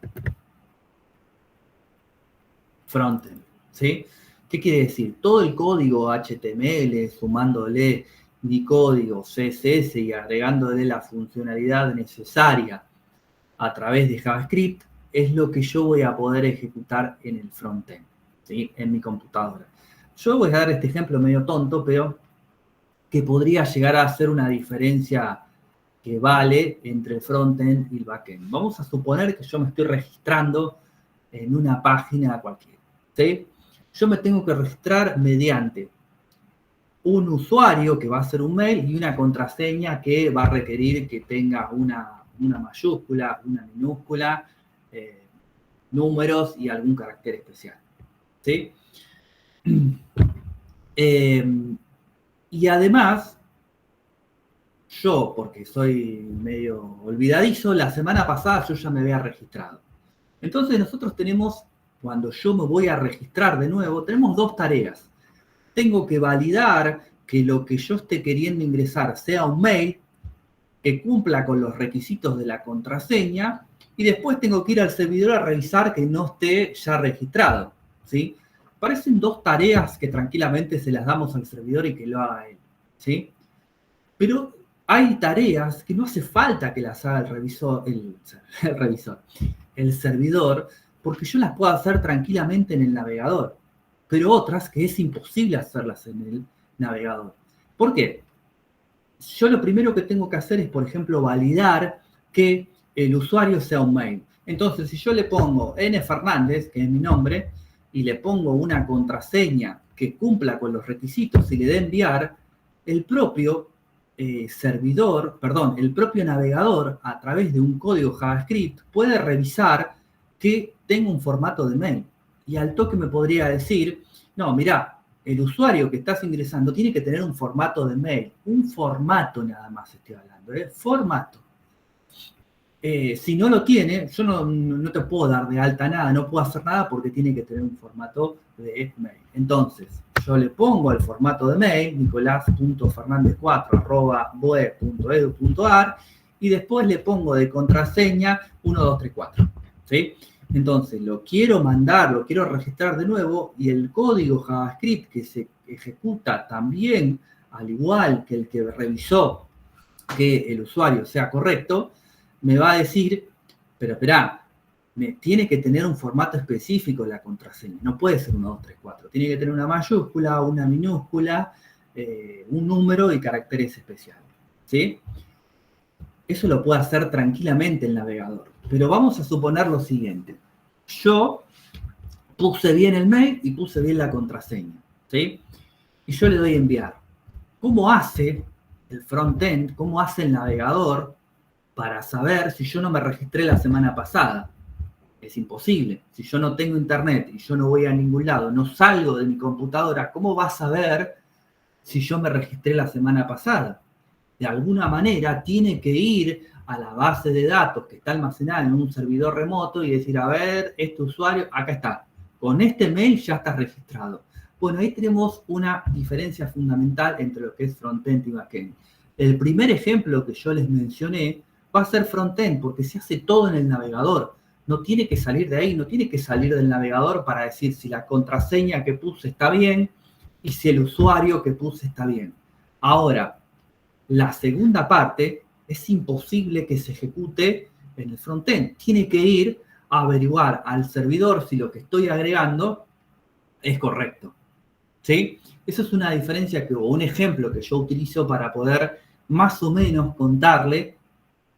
Frontend, ¿sí? ¿Qué quiere decir? Todo el código HTML, sumándole mi código CSS y agregándole la funcionalidad necesaria a través de JavaScript, es lo que yo voy a poder ejecutar en el frontend, ¿sí? En mi computadora. Yo voy a dar este ejemplo medio tonto, pero que podría llegar a hacer una diferencia que vale entre el frontend y el backend. Vamos a suponer que yo me estoy registrando en una página cualquiera, ¿sí? Yo me tengo que registrar mediante un usuario que va a ser un mail y una contraseña que va a requerir que tenga una mayúscula, una minúscula, números y algún carácter especial, ¿sí? Y además, yo, porque soy medio olvidadizo, la semana pasada yo ya me había registrado. Entonces nosotros tenemos, cuando yo me voy a registrar de nuevo, tenemos dos tareas. Tengo que validar que lo que yo esté queriendo ingresar sea un mail que cumpla con los requisitos de la contraseña y después tengo que ir al servidor a revisar que no esté ya registrado, ¿sí? Parecen dos tareas que tranquilamente se las damos al servidor y que lo haga él, ¿sí? Pero hay tareas que no hace falta que las haga el servidor, porque yo las puedo hacer tranquilamente en el navegador, pero otras que es imposible hacerlas en el navegador. ¿Por qué? Yo lo primero que tengo que hacer es, por ejemplo, validar que el usuario sea un mail. Entonces, si yo le pongo N. Fernández, que es mi nombre, y le pongo una contraseña que cumpla con los requisitos y le dé enviar, el propio el propio navegador, a través de un código JavaScript, puede revisar que tenga un formato de mail. Y al toque me podría decir, no, mirá, el usuario que estás ingresando tiene que tener un formato de mail. Un formato nada más estoy hablando, formato. Si no lo tiene, yo no te puedo dar de alta nada, no puedo hacer nada porque tiene que tener un formato de mail. Entonces, yo le pongo el formato de mail, nicolás.fernandez4@boe.edu.ar, y después le pongo de contraseña 1234, ¿sí? Entonces, lo quiero mandar, lo quiero registrar de nuevo, y el código JavaScript que se ejecuta también, al igual que el que revisó que el usuario sea correcto, me va a decir, pero espera, tiene que tener un formato específico la contraseña, no puede ser 1234, tiene que tener una mayúscula, una minúscula, un número y caracteres especiales, ¿sí? Eso lo puede hacer tranquilamente el navegador, pero vamos a suponer lo siguiente. Yo puse bien el mail y puse bien la contraseña, ¿sí? Y yo le doy a enviar. ¿Cómo hace el frontend, cómo hace el navegador para saber si yo no me registré la semana pasada? Es imposible. Si yo no tengo internet y yo no voy a ningún lado, no salgo de mi computadora, ¿cómo va a saber si yo me registré la semana pasada. De alguna manera tiene que ir a la base de datos que está almacenada en un servidor remoto y decir, a ver, este usuario, acá está, con este mail ya está registrado. Bueno, ahí tenemos una diferencia fundamental entre lo que es frontend y backend. El primer ejemplo que yo les mencioné va a ser frontend, porque se hace todo en el navegador. No tiene que salir de ahí, no tiene que salir del navegador para decir si la contraseña que puse está bien y si el usuario que puse está bien. Ahora, la segunda parte es imposible que se ejecute en el frontend. Tiene que ir a averiguar al servidor si lo que estoy agregando es correcto. ¿Sí? Eso es una diferencia o un ejemplo que yo utilizo para poder más o menos contarle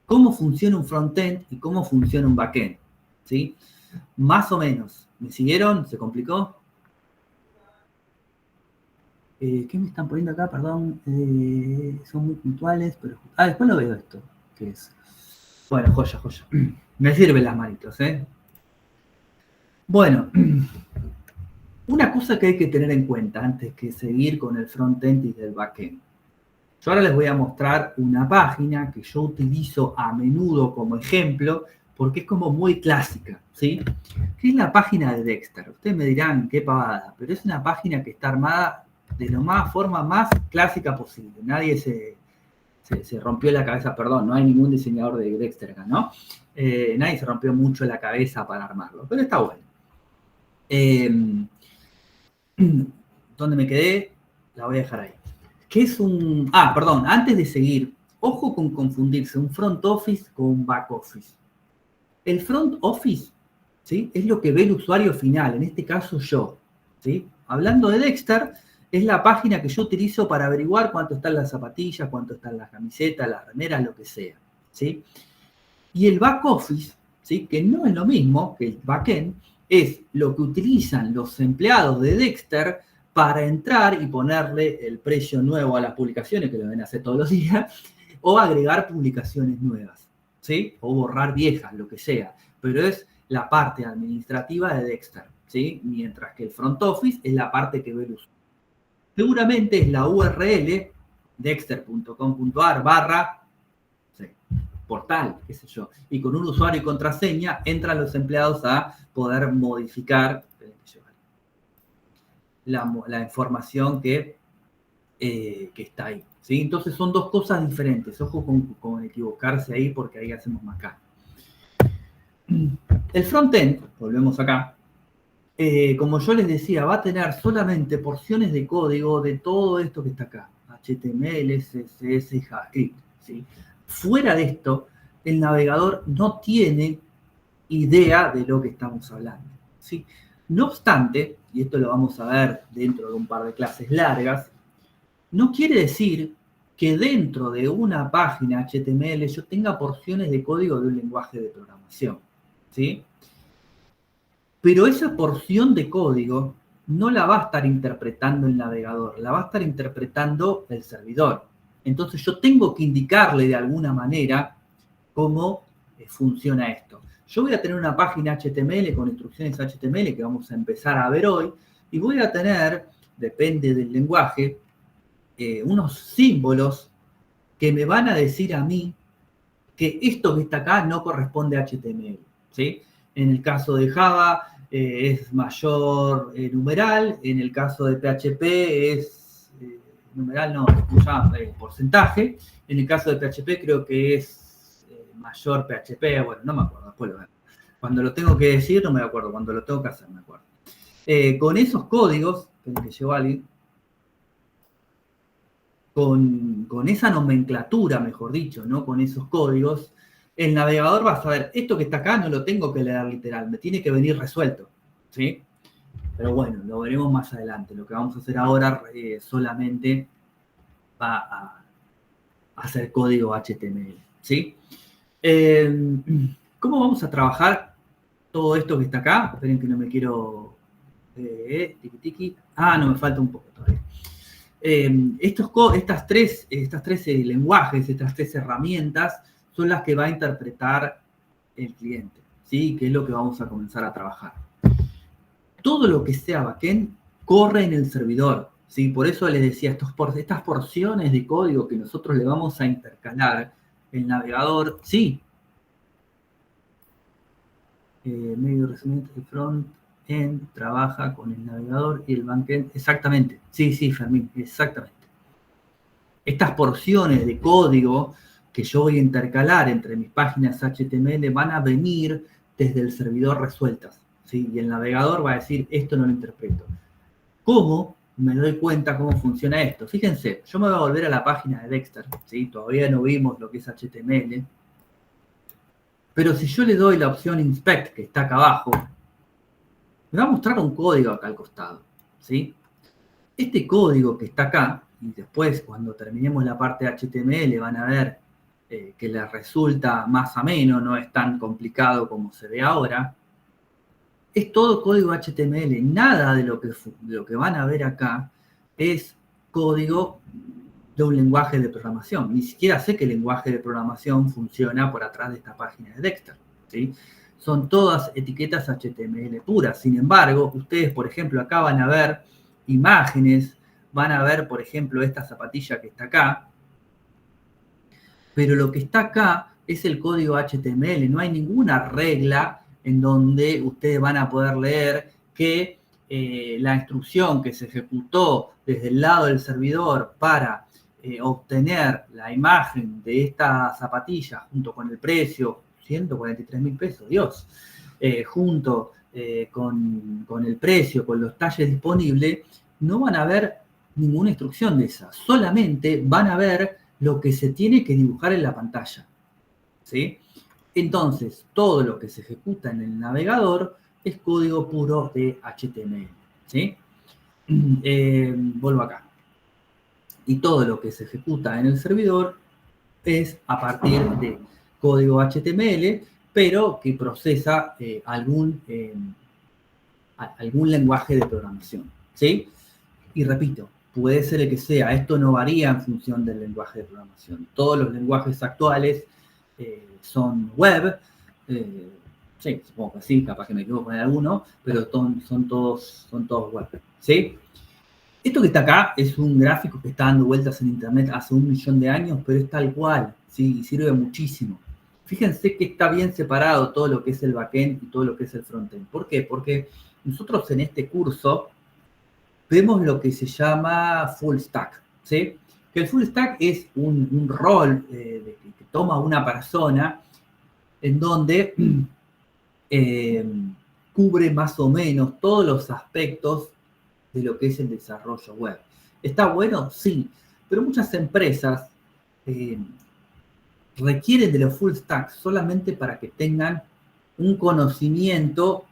cómo funciona un frontend y cómo funciona un backend. ¿Sí? Más o menos. ¿Me siguieron? ¿Se complicó? ¿Qué me están poniendo acá? Perdón. Son muy puntuales, pero... después lo veo esto. ¿Qué es? Bueno, joya. Me sirven las manitos, ¿eh? Bueno, una cosa que hay que tener en cuenta antes que seguir con el frontend y del backend. Yo ahora les voy a mostrar una página que yo utilizo a menudo como ejemplo porque es como muy clásica, ¿sí? Que es la página de Dexter. Ustedes me dirán, qué pavada, pero es una página que está armada de la forma más clásica posible. Nadie se rompió la cabeza, perdón, no hay ningún diseñador de Dexter acá, ¿no? Nadie se rompió mucho la cabeza para armarlo, pero está bueno. ¿Dónde me quedé? La voy a dejar ahí. ¿Qué es un...? Perdón, antes de seguir, ojo con confundirse un front office con un back office. El front office, ¿sí? Es lo que ve el usuario final, en este caso yo, ¿sí? Hablando de Dexter, es la página que yo utilizo para averiguar cuánto están las zapatillas, cuánto están las camisetas, las remeras, lo que sea, ¿sí? Y el back office, ¿sí? Que no es lo mismo que el backend, es lo que utilizan los empleados de Dexter para entrar y ponerle el precio nuevo a las publicaciones, que lo ven hacer todos los días, o agregar publicaciones nuevas, ¿sí? O borrar viejas, lo que sea. Pero es la parte administrativa de Dexter, ¿sí? Mientras que el front office es la parte que ve el usuario. Seguramente es la URL dexter.com.ar/ sí, portal, qué sé yo. Y con un usuario y contraseña entran los empleados a poder modificar la información que está ahí, ¿sí? Entonces son dos cosas diferentes. Ojo con equivocarse ahí porque ahí hacemos macana. El frontend, volvemos acá, como yo les decía, va a tener solamente porciones de código de todo esto que está acá. HTML, CSS y JavaScript, ¿sí? Fuera de esto, el navegador no tiene idea de lo que estamos hablando, ¿sí? No obstante, y esto lo vamos a ver dentro de un par de clases largas, no quiere decir que dentro de una página HTML yo tenga porciones de código de un lenguaje de programación, ¿sí? Pero esa porción de código no la va a estar interpretando el navegador, la va a estar interpretando el servidor. Entonces yo tengo que indicarle de alguna manera cómo funciona esto. Yo voy a tener una página HTML con instrucciones HTML que vamos a empezar a ver hoy y voy a tener, depende del lenguaje, unos símbolos que me van a decir a mí que esto que está acá no corresponde a HTML, ¿sí? En el caso de Java es mayor numeral, en el caso de PHP es numeral, no, porcentaje, en el caso de PHP creo que es mayor PHP, bueno, no me acuerdo, después lo veo. Cuando lo tengo que decir no me acuerdo, cuando lo tengo que hacer me acuerdo. Con esos códigos, que llegó alguien, con esa nomenclatura, mejor dicho, ¿no? Con esos códigos, el navegador va a saber, esto que está acá no lo tengo que leer literal, me tiene que venir resuelto, ¿sí? Pero bueno, lo veremos más adelante. Lo que vamos a hacer ahora solamente va a hacer código HTML, ¿sí? ¿Cómo vamos a trabajar todo esto que está acá? Esperen que no me quiero... tiki. No, me falta un poco todavía. Estas tres lenguajes, estas tres herramientas son las que va a interpretar el cliente, ¿sí? Que es lo que vamos a comenzar a trabajar. Todo lo que sea backend corre en el servidor, ¿sí? Por eso les decía, estas porciones de código que nosotros le vamos a intercalar, el navegador, sí. Medio resumen, el front-end trabaja con el navegador y el backend, exactamente. Sí, Fermín, exactamente. Estas porciones de código que yo voy a intercalar entre mis páginas HTML van a venir desde el servidor resueltas, ¿sí? Y el navegador va a decir, esto no lo interpreto. ¿Cómo me doy cuenta cómo funciona esto? Fíjense, yo me voy a volver a la página de Dexter, ¿sí? Todavía no vimos lo que es HTML. Pero si yo le doy la opción Inspect, que está acá abajo, me va a mostrar un código acá al costado, ¿sí? Este código que está acá, y después cuando terminemos la parte de HTML van a ver que les resulta más ameno, no es tan complicado como se ve ahora, es todo código HTML. Nada de lo que van a ver acá es código de un lenguaje de programación. Ni siquiera sé qué lenguaje de programación funciona por atrás de esta página de Dexter, ¿sí? Son todas etiquetas HTML puras. Sin embargo, ustedes, por ejemplo, acá van a ver imágenes, van a ver, por ejemplo, esta zapatilla que está acá, pero lo que está acá es el código HTML. No hay ninguna regla en donde ustedes van a poder leer que la instrucción que se ejecutó desde el lado del servidor para obtener la imagen de esta zapatilla junto con el precio, 143.000 pesos, Dios, junto con el precio, con los talles disponibles, no van a ver ninguna instrucción de esa. Solamente van a ver lo que se tiene que dibujar en la pantalla, ¿sí? Entonces, todo lo que se ejecuta en el navegador es código puro de HTML, ¿sí? Vuelvo acá. Y todo lo que se ejecuta en el servidor es a partir de código HTML, pero que procesa algún lenguaje de programación, ¿sí? Y repito, puede ser el que sea, esto no varía en función del lenguaje de programación. Todos los lenguajes actuales son web, sí, supongo que sí, capaz que me equivoco en alguno, pero son todos web, ¿sí? Esto que está acá es un gráfico que está dando vueltas en internet hace 1 millón de años, pero es tal cual, ¿sí? Y sirve muchísimo. Fíjense que está bien separado todo lo que es el backend y todo lo que es el frontend. ¿Por qué? Porque nosotros en este curso vemos lo que se llama full stack, ¿sí? Que el full stack es un rol que toma una persona en donde cubre más o menos todos los aspectos de lo que es el desarrollo web. ¿Está bueno? Sí, pero muchas empresas requieren de los full stack solamente para que tengan un conocimiento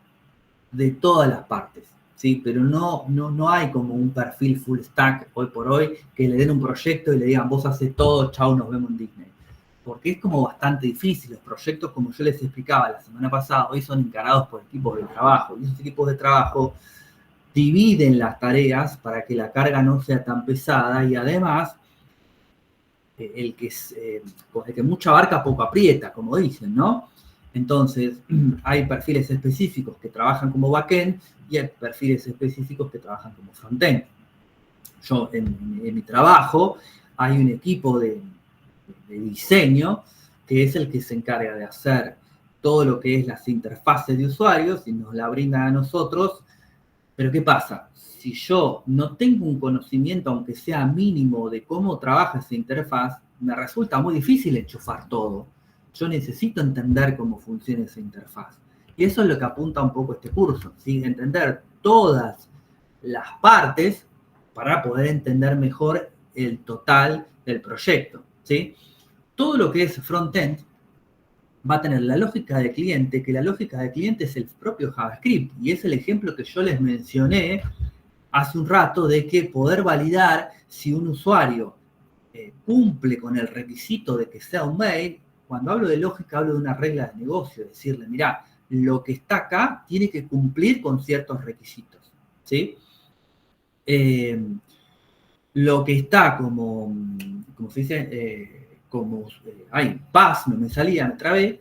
de todas las partes, ¿sí? Pero no hay como un perfil full stack hoy por hoy que le den un proyecto y le digan, vos haces todo, chau, nos vemos en Disney. Porque es como bastante difícil. Los proyectos, como yo les explicaba la semana pasada, hoy son encarados por equipos de trabajo. Y esos equipos de trabajo dividen las tareas para que la carga no sea tan pesada y además el que mucha abarca poco aprieta, como dicen, ¿no? Entonces, hay perfiles específicos que trabajan como backend y hay perfiles específicos que trabajan como frontend. Yo, en mi trabajo, hay un equipo de diseño que es el que se encarga de hacer todo lo que es las interfaces de usuarios y nos la brindan a nosotros. Pero ¿qué pasa? Si yo no tengo un conocimiento, aunque sea mínimo, de cómo trabaja esa interfaz, me resulta muy difícil enchufar todo. Yo necesito entender cómo funciona esa interfaz. Y eso es lo que apunta un poco este curso, ¿sí? Entender todas las partes para poder entender mejor el total del proyecto, ¿sí? Todo lo que es frontend va a tener la lógica de cliente, que la lógica de cliente es el propio JavaScript, y es el ejemplo que yo les mencioné hace un rato de que poder validar si un usuario cumple con el requisito de que sea un mail. Cuando hablo de lógica, hablo de una regla de negocio, decirle, mirá, lo que está acá tiene que cumplir con ciertos requisitos, ¿sí? Lo que está como se dice, paz, no me salía, me trabé,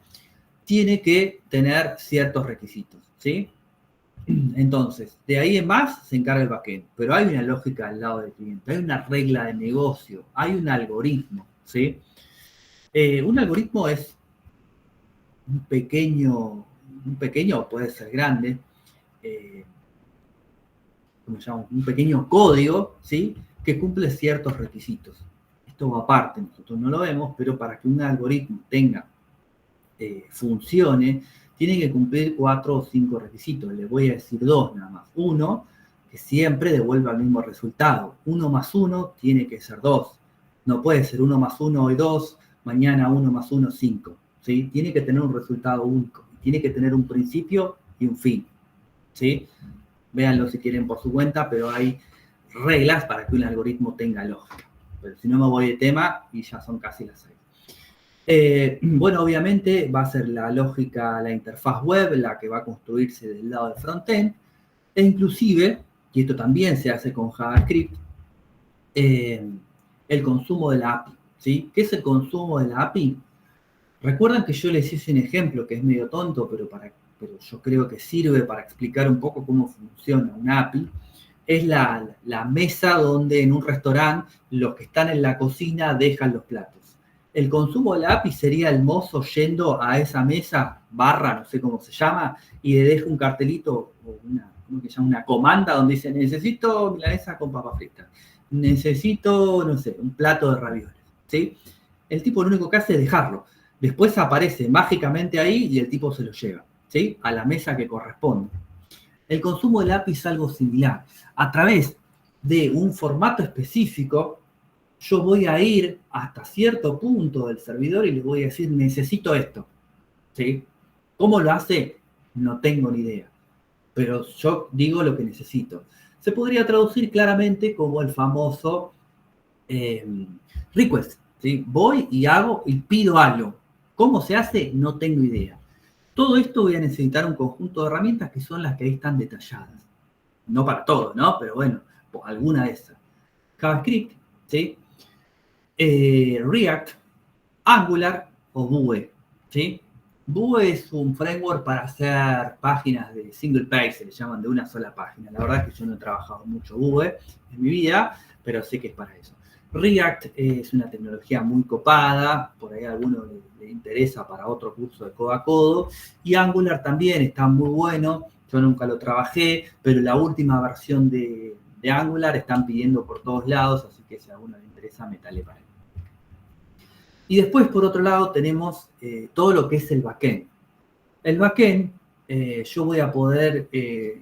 tiene que tener ciertos requisitos, ¿sí? Entonces, de ahí en más se encarga el backend, pero hay una lógica al lado del cliente, hay una regla de negocio, hay un algoritmo, ¿sí? Un algoritmo es un pequeño puede ser grande, ¿cómo se llama? Un pequeño código, ¿sí? Que cumple ciertos requisitos. Esto va aparte, nosotros no lo vemos, pero para que un algoritmo funcione, tiene que cumplir 4 o 5 requisitos. Les voy a decir 2 nada más. Uno, que siempre devuelva el mismo resultado. 1 más 1 tiene que ser 2. No puede ser 1 más 1 hoy 2, mañana 1 más 1, 5. ¿Sí? Tiene que tener un resultado único. Tiene que tener un principio y un fin. ¿Sí? Véanlo si quieren por su cuenta, pero hay reglas para que un algoritmo tenga lógica. Pero si no me voy de tema y ya son casi las 6. Bueno, obviamente va a ser la lógica, la interfaz web, la que va a construirse del lado del frontend, e inclusive, y esto también se hace con JavaScript, el consumo de la API, ¿sí? ¿Qué es el consumo de la API? Recuerdan que yo les hice un ejemplo que es medio tonto, pero yo creo que sirve para explicar un poco cómo funciona una API. Es la mesa donde en un restaurante los que están en la cocina dejan los platos. El consumo de la API sería el mozo yendo a esa mesa, barra, no sé cómo se llama, y le deja un cartelito o una comanda donde dice, necesito milanesa con papa frita, necesito, no sé, un plato de ravioles, ¿sí? El tipo lo único que hace es dejarlo. Después aparece mágicamente ahí y el tipo se lo lleva, ¿sí? A la mesa que corresponde. El consumo de la API es algo similar. A través de un formato específico, yo voy a ir hasta cierto punto del servidor y le voy a decir, necesito esto, ¿sí? ¿Cómo lo hace? No tengo ni idea, pero yo digo lo que necesito. Se podría traducir claramente como el famoso request, ¿sí? Voy y hago y pido algo. ¿Cómo se hace? No tengo idea. Todo esto voy a necesitar un conjunto de herramientas que son las que ahí están detalladas. No para todo, ¿no? Pero bueno, alguna de esas. JavaScript, ¿sí? React, Angular o Vue, ¿sí? Vue es un framework para hacer páginas de single page, se le llaman de una sola página. La verdad es que yo no he trabajado mucho Vue en mi vida, pero sé que es para eso. React es una tecnología muy copada, por ahí a alguno le interesa para otro curso de codo a codo, y Angular también está muy bueno, yo nunca lo trabajé, pero la última versión de Angular están pidiendo por todos lados, así que si a alguno le interesa, métale para él. Y después, por otro lado, tenemos todo lo que es el backend. El backend, yo voy a poder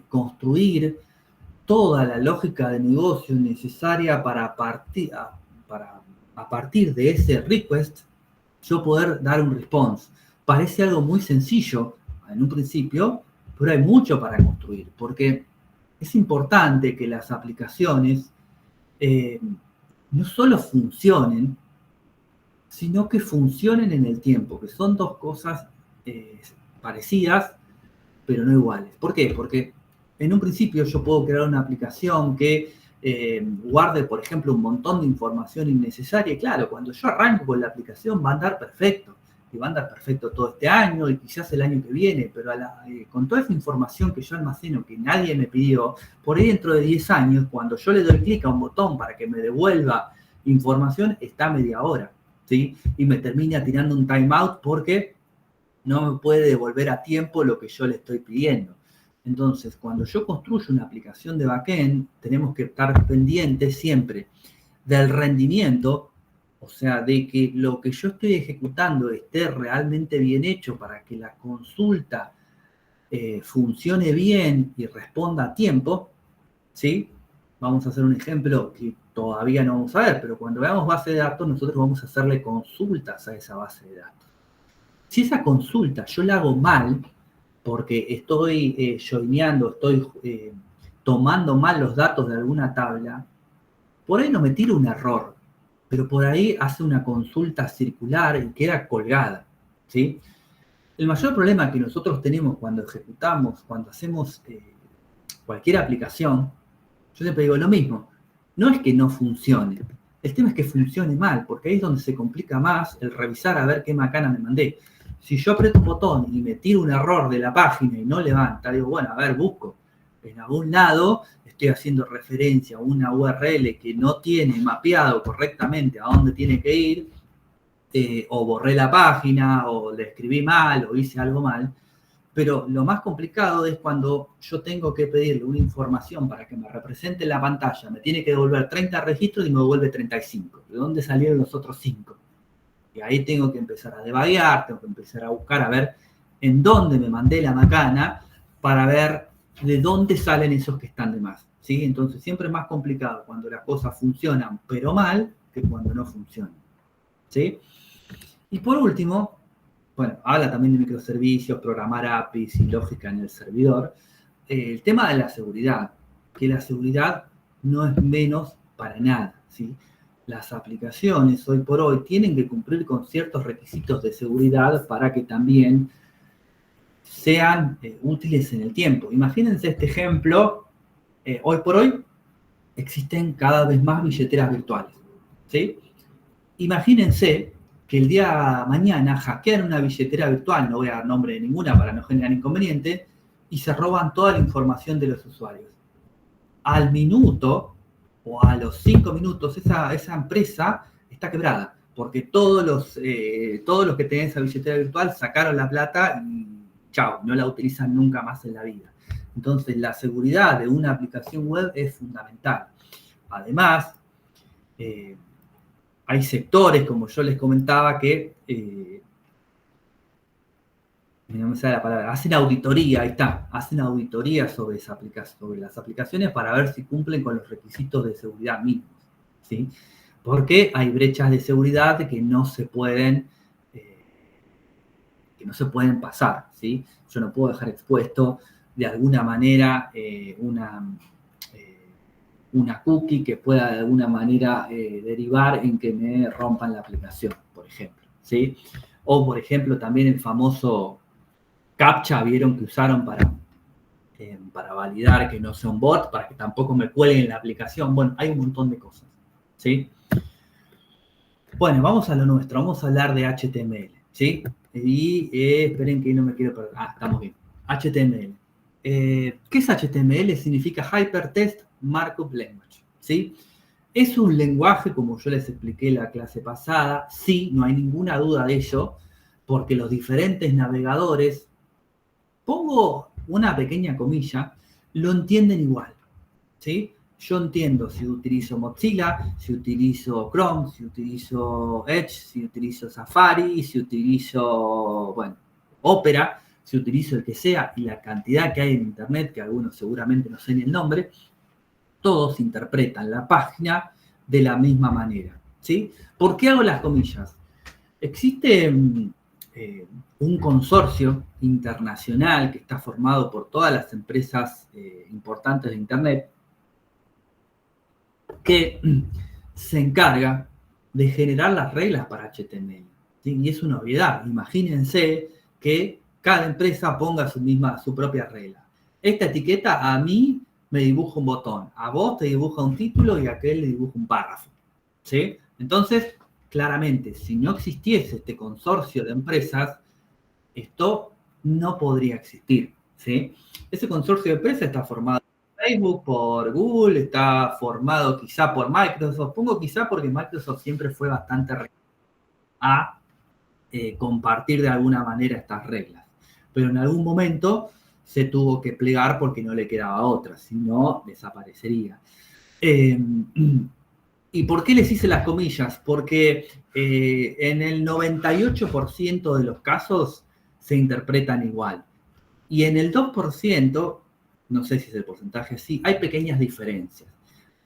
construir toda la lógica de negocio necesaria a partir de ese request, yo poder dar un response. Parece algo muy sencillo en un principio, pero hay mucho para construir, porque es importante que las aplicaciones no solo funcionen, sino que funcionen en el tiempo, que son dos cosas parecidas, pero no iguales. ¿Por qué? Porque en un principio yo puedo crear una aplicación que guarde, por ejemplo, un montón de información innecesaria. Y claro, cuando yo arranco con la aplicación va a andar perfecto. Y va a andar perfecto todo este año y quizás el año que viene, pero con toda esa información que yo almaceno, que nadie me pidió, por ahí dentro de 10 años, cuando yo le doy clic a un botón para que me devuelva información, está media hora, ¿sí? Y me termina tirando un timeout porque no me puede devolver a tiempo lo que yo le estoy pidiendo. Entonces, cuando yo construyo una aplicación de backend, tenemos que estar pendientes siempre del rendimiento, o sea, de que lo que yo estoy ejecutando esté realmente bien hecho para que la consulta funcione bien y responda a tiempo, ¿sí? Vamos a hacer un ejemplo que todavía no vamos a ver, pero cuando veamos base de datos, nosotros vamos a hacerle consultas a esa base de datos. Si esa consulta yo la hago mal, porque estoy joineando, estoy tomando mal los datos de alguna tabla, por ahí no me tira un error, pero por ahí hace una consulta circular y queda colgada, ¿sí? El mayor problema que nosotros tenemos cuando ejecutamos, cuando hacemos cualquier aplicación, yo siempre digo lo mismo, no es que no funcione, el tema es que funcione mal, porque ahí es donde se complica más el revisar a ver qué macana me mandé. Si yo aprieto un botón y me tiro un error de la página y no levanta, digo, bueno, a ver, busco. en algún lado estoy haciendo referencia a una URL que no tiene mapeado correctamente a dónde tiene que ir, o borré la página, o le escribí mal, o hice algo mal. Pero lo más complicado es cuando yo tengo que pedirle una información para que me represente en la pantalla. Me tiene que devolver 30 registros y me devuelve 35. ¿De dónde salieron los otros 5? Y ahí tengo que empezar a debaguear, tengo que empezar a buscar a ver en dónde me mandé la macana para ver de dónde salen esos que están de más, ¿sí? Entonces siempre es más complicado cuando las cosas funcionan pero mal que cuando no funcionan, ¿sí? Y por último, bueno, habla también de microservicios, programar APIs y lógica en el servidor. El tema de la seguridad, que la seguridad no es menos para nada, ¿sí? Las aplicaciones hoy por hoy tienen que cumplir con ciertos requisitos de seguridad para que también sean útiles en el tiempo. Imagínense este ejemplo, hoy por hoy existen cada vez más billeteras virtuales, ¿sí? Imagínense que el día mañana hackean una billetera virtual, no voy a dar nombre de ninguna para no generar inconveniente, y se roban toda la información de los usuarios. Al minuto o a los 5 minutos esa empresa está quebrada, porque todos los que tenían esa billetera virtual sacaron la plata y chao, no la utilizan nunca más en la vida. Entonces, la seguridad de una aplicación web es fundamental. Además, hay sectores, como yo les comentaba, que no me sale la palabra, hacen auditoría, ahí está, hacen auditoría sobre las aplicaciones para ver si cumplen con los requisitos de seguridad mínimos, ¿sí? Porque hay brechas de seguridad que no se pueden pasar, ¿sí? Yo no puedo dejar expuesto de alguna manera una cookie que pueda de alguna manera derivar en que me rompan la aplicación, por ejemplo, ¿sí? O, por ejemplo, también el famoso CAPTCHA, vieron que usaron para validar que no sea un bot, para que tampoco me cuelguen la aplicación. Bueno, hay un montón de cosas, ¿sí? Bueno, vamos a lo nuestro, vamos a hablar de HTML, ¿sí? Y esperen que no me quiero perder. Estamos bien. HTML. ¿Qué es HTML? Significa Hypertext Markup Language, ¿sí? Es un lenguaje, como yo les expliqué en la clase pasada, sí, no hay ninguna duda de ello, porque los diferentes navegadores, pongo una pequeña comilla, lo entienden igual, ¿sí? Yo entiendo si utilizo Mozilla, si utilizo Chrome, si utilizo Edge, si utilizo Safari, si utilizo, bueno, Opera, si utilizo el que sea, y la cantidad que hay en Internet, que algunos seguramente no sé ni el nombre, todos interpretan la página de la misma manera, ¿sí? ¿Por qué hago las comillas? Existe un consorcio internacional que está formado por todas las empresas importantes de Internet que se encarga de generar las reglas para HTML, ¿sí? Y es una obviedad. Imagínense que cada empresa ponga su propia regla. Esta etiqueta a mí me dibuja un botón, a vos te dibuja un título y a aquel le dibuja un párrafo, ¿sí? Entonces, claramente, si no existiese este consorcio de empresas, esto no podría existir, ¿sí? Ese consorcio de empresas está formado por Facebook, por Google, está formado quizá por Microsoft. Pongo quizá porque Microsoft siempre fue bastante a compartir de alguna manera estas reglas. Pero en algún momento se tuvo que plegar porque no le quedaba otra, si no, desaparecería. ¿Y por qué les hice las comillas? Porque en el 98% de los casos se interpretan igual. Y en el 2%, no sé si es el porcentaje así, hay pequeñas diferencias.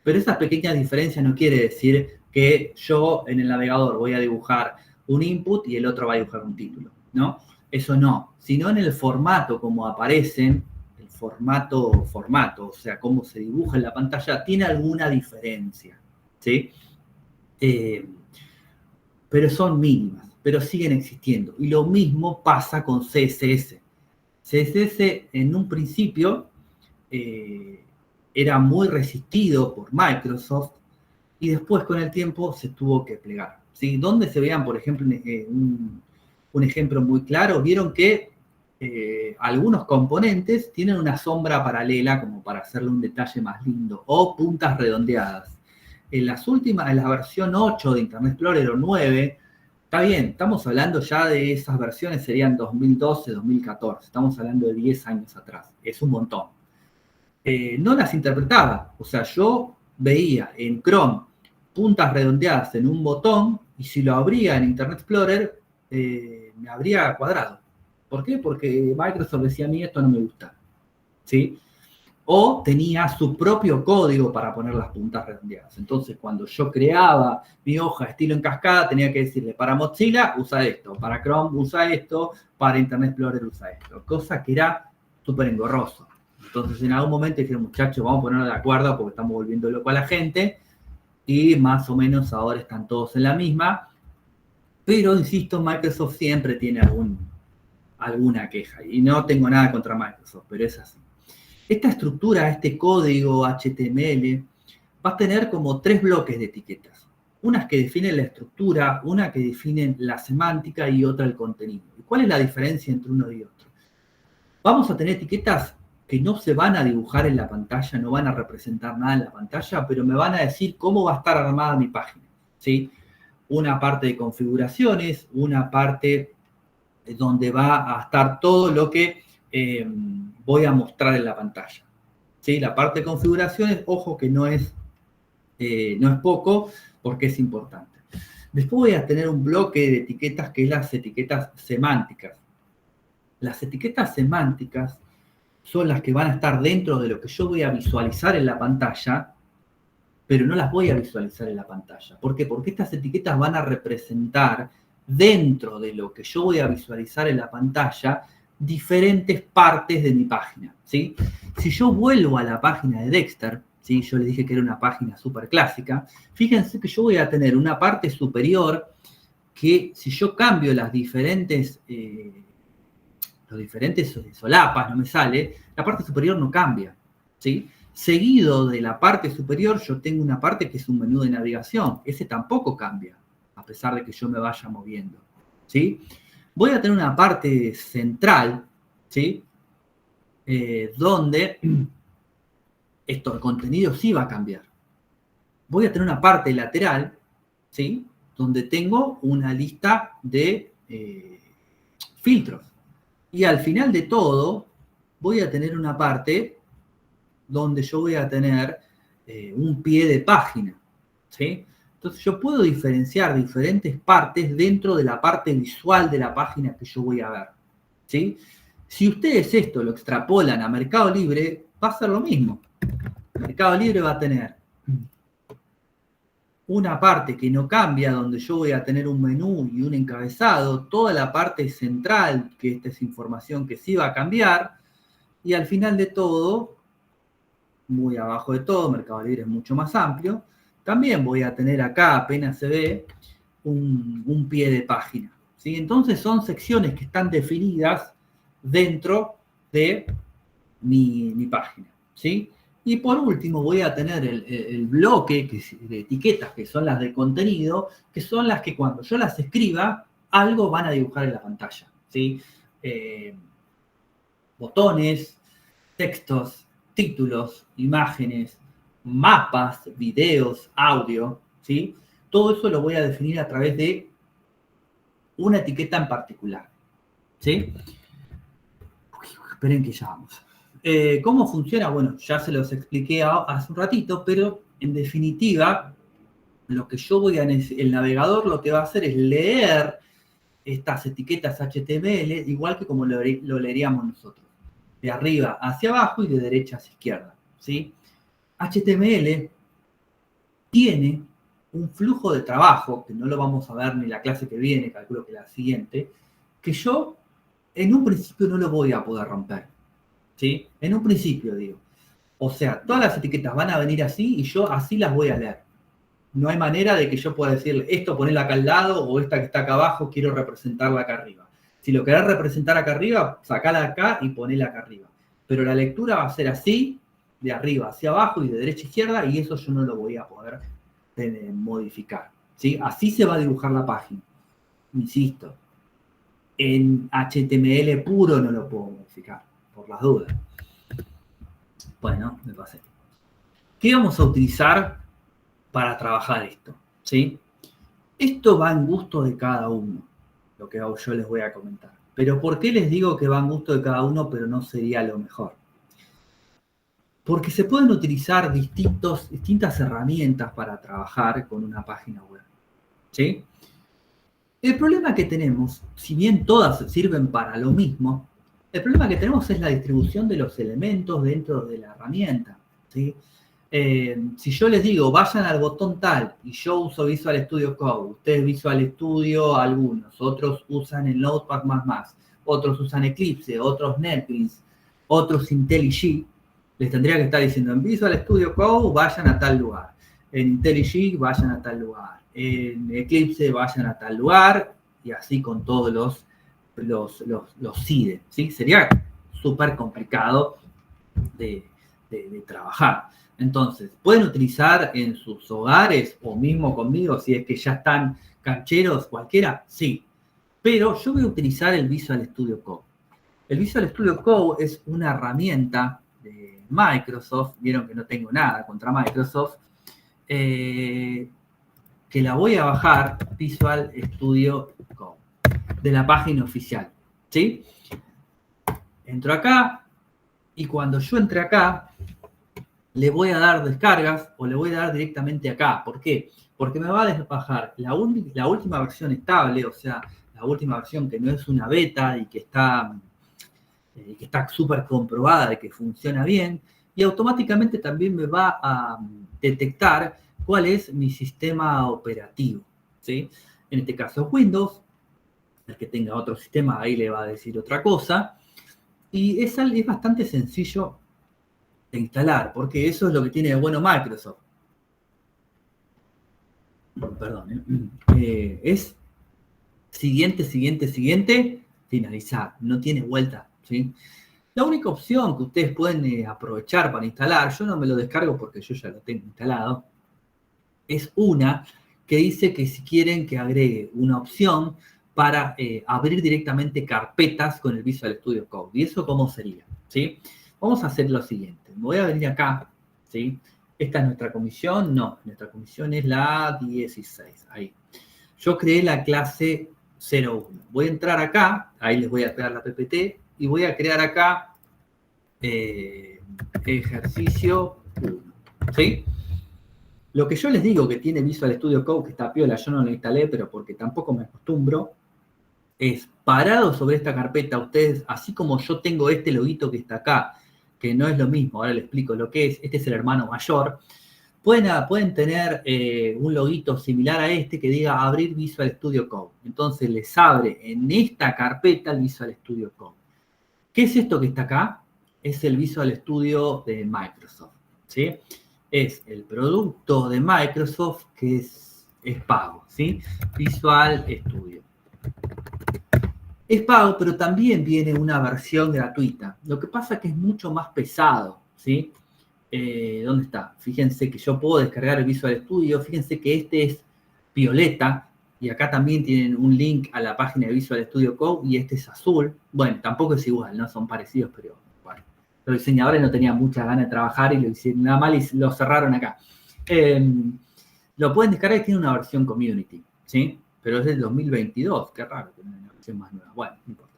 Pero esas pequeñas diferencias no quiere decir que yo en el navegador voy a dibujar un input y el otro va a dibujar un título, ¿no? Eso no, sino en el formato como aparecen, el formato, o sea, cómo se dibuja en la pantalla, tiene alguna diferencia, ¿sí? Pero son mínimas, pero siguen existiendo. Y lo mismo pasa con CSS. CSS en un principio era muy resistido por Microsoft y después con el tiempo se tuvo que plegar, ¿sí? Donde se vean, por ejemplo, un ejemplo muy claro, vieron que algunos componentes tienen una sombra paralela como para hacerle un detalle más lindo, o puntas redondeadas. En la versión 8 de Internet Explorer o 9, está bien, estamos hablando ya de esas versiones, serían 2012, 2014, estamos hablando de 10 años atrás, es un montón. No las interpretaba, o sea, yo veía en Chrome puntas redondeadas en un botón y si lo abría en Internet Explorer me abría cuadrado. ¿Por qué? Porque Microsoft decía a mí esto no me gusta, ¿sí? O tenía su propio código para poner las puntas redondeadas. Entonces, cuando yo creaba mi hoja estilo en cascada, tenía que decirle, para Mozilla usa esto, para Chrome usa esto, para Internet Explorer usa esto. Cosa que era súper engorroso. Entonces, en algún momento dijeron, muchachos, vamos a ponernos de acuerdo porque estamos volviendo loco a la gente. Y más o menos ahora están todos en la misma. Pero, insisto, Microsoft siempre tiene alguna queja. Y no tengo nada contra Microsoft, pero es así. Esta estructura, este código HTML, va a tener como 3 bloques de etiquetas. Unas que definen la estructura, una que definen la semántica y otra el contenido. ¿Y cuál es la diferencia entre uno y otro? Vamos a tener etiquetas que no se van a dibujar en la pantalla, no van a representar nada en la pantalla, pero me van a decir cómo va a estar armada mi página, ¿sí? Una parte de configuraciones, una parte donde va a estar todo lo que voy a mostrar en la pantalla. ¿Sí? La parte de configuraciones, ojo que no es poco, porque es importante. Después voy a tener un bloque de etiquetas que es las etiquetas semánticas. Las etiquetas semánticas son las que van a estar dentro de lo que yo voy a visualizar en la pantalla, pero no las voy a visualizar en la pantalla. ¿Por qué? Porque estas etiquetas van a representar dentro de lo que yo voy a visualizar en la pantalla diferentes partes de mi página, ¿sí? Si yo vuelvo a la página de Dexter, ¿sí? Yo les dije que era una página súper clásica, fíjense que yo voy a tener una parte superior que si yo cambio los diferentes solapas, no me sale, la parte superior no cambia, ¿sí? Seguido de la parte superior yo tengo una parte que es un menú de navegación, ese tampoco cambia, a pesar de que yo me vaya moviendo, ¿sí? Voy a tener una parte central, ¿sí? Donde el contenido sí va a cambiar. Voy a tener una parte lateral, ¿sí? Donde tengo una lista de filtros. Y al final de todo, voy a tener una parte donde yo voy a tener un pie de página, ¿sí? Entonces yo puedo diferenciar diferentes partes dentro de la parte visual de la página que yo voy a ver, ¿sí? Si ustedes esto lo extrapolan a Mercado Libre, va a ser lo mismo. Mercado Libre va a tener una parte que no cambia, donde yo voy a tener un menú y un encabezado, toda la parte central, que esta es información que sí va a cambiar, y al final de todo, muy abajo de todo, Mercado Libre es mucho más amplio, también voy a tener acá, apenas se ve, un pie de página, ¿sí? Entonces son secciones que están definidas dentro de mi página, ¿sí? Y por último voy a tener el bloque de etiquetas, que son las de contenido, que son las que cuando yo las escriba, algo van a dibujar en la pantalla, ¿sí? Botones, textos, títulos, imágenes, mapas, videos, audio, ¿sí? Todo eso lo voy a definir a través de una etiqueta en particular, ¿sí? Esperen que ya vamos. ¿Cómo funciona? Bueno, ya se los expliqué hace un ratito, pero en definitiva, lo que yo voy a el navegador lo que va a hacer es leer estas etiquetas HTML, igual que como lo leeríamos nosotros, de arriba hacia abajo y de derecha hacia izquierda, ¿sí? HTML tiene un flujo de trabajo, que no lo vamos a ver ni la clase que viene, calculo que la siguiente, que yo en un principio no lo voy a poder romper, ¿sí? En un principio, digo. O sea, todas las etiquetas van a venir así y yo así las voy a leer. No hay manera de que yo pueda decirle, esto ponela acá al lado o esta que está acá abajo, quiero representarla acá arriba. Si lo querés representar acá arriba, sacala acá y ponela acá arriba. Pero la lectura va a ser así, de arriba hacia abajo y de derecha a izquierda, y eso yo no lo voy a poder modificar, ¿sí? Así se va a dibujar la página. Insisto, En HTML puro no lo puedo modificar, por las dudas. Bueno, me pasé. ¿Qué vamos a utilizar para trabajar esto? ¿Sí? Esto va en gusto de cada uno, lo que yo les voy a comentar. Pero ¿por qué les digo que va en gusto de cada uno, pero no sería lo mejor? Porque se pueden utilizar distintas herramientas para trabajar con una página web. ¿Sí? El problema que tenemos, si bien todas sirven para lo mismo, el problema que tenemos es la distribución de los elementos dentro de la herramienta. ¿Sí? Si yo les digo, vayan al botón tal, y yo uso Visual Studio Code, ustedes Visual Studio algunos, otros usan el Notepad++, otros usan Eclipse, otros NetBeans, otros IntelliJ, les tendría que estar diciendo, en Visual Studio Code vayan a tal lugar, en IntelliJ vayan a tal lugar, en Eclipse vayan a tal lugar, y así con todos los CIDE, ¿sí? Sería súper complicado de trabajar. Entonces, pueden utilizar en sus hogares o mismo conmigo, si es que ya están cancheros, cualquiera, sí. Pero yo voy a utilizar el Visual Studio Code. El Visual Studio Code es una herramienta de Microsoft, vieron que no tengo nada contra Microsoft, que la voy a bajar, Visual Studio Code, de la página oficial, ¿sí? Entro acá, y cuando yo entre acá, le voy a dar descargas o le voy a dar directamente acá. ¿Por qué? Porque me va a bajar la última versión estable, o sea, la última versión que no es una beta y que está súper comprobada de que funciona bien, y automáticamente también me va a detectar cuál es mi sistema operativo, ¿sí? En este caso Windows, el que tenga otro sistema ahí le va a decir otra cosa, y es bastante sencillo de instalar, porque eso es lo que tiene de bueno Microsoft. Perdón, es siguiente, finalizar, no tiene vuelta, ¿sí? La única opción que ustedes pueden aprovechar para instalar, yo no me lo descargo porque yo ya lo tengo instalado, es una que dice que si quieren que agregue una opción para abrir directamente carpetas con el Visual Studio Code. ¿Y eso cómo sería? ¿Sí? Vamos a hacer lo siguiente. Me voy a venir acá, ¿sí? ¿Esta es nuestra comisión? No, nuestra comisión es la 16, ahí. Yo creé la clase 01. Voy a entrar acá, ahí les voy a pegar la PPT, y voy a crear acá ejercicio 1, ¿sí? Lo que yo les digo que tiene Visual Studio Code, que está piola, yo no lo instalé, pero porque tampoco me acostumbro, es parado sobre esta carpeta, ustedes, así como yo tengo este loguito que está acá, que no es lo mismo, ahora les explico lo que es, este es el hermano mayor, pueden tener un loguito similar a este que diga abrir Visual Studio Code. Entonces les abre en esta carpeta el Visual Studio Code. ¿Qué es esto que está acá? Es el Visual Studio de Microsoft, ¿sí? Es el producto de Microsoft que es pago, ¿sí? Visual Studio. Es pago, pero también viene una versión gratuita. Lo que pasa es que es mucho más pesado, ¿sí? ¿Dónde está? Fíjense que yo puedo descargar el Visual Studio. Fíjense que este es violeta. Y acá también tienen un link a la página de Visual Studio Code. Y este es azul. Bueno, tampoco es igual, ¿no? Son parecidos, pero bueno. Los diseñadores no tenían muchas ganas de trabajar y lo hicieron nada mal y lo cerraron acá. Lo pueden descargar y tiene una versión community, ¿sí? Pero es del 2022. Qué raro que no hay una versión más nueva. Bueno, no importa.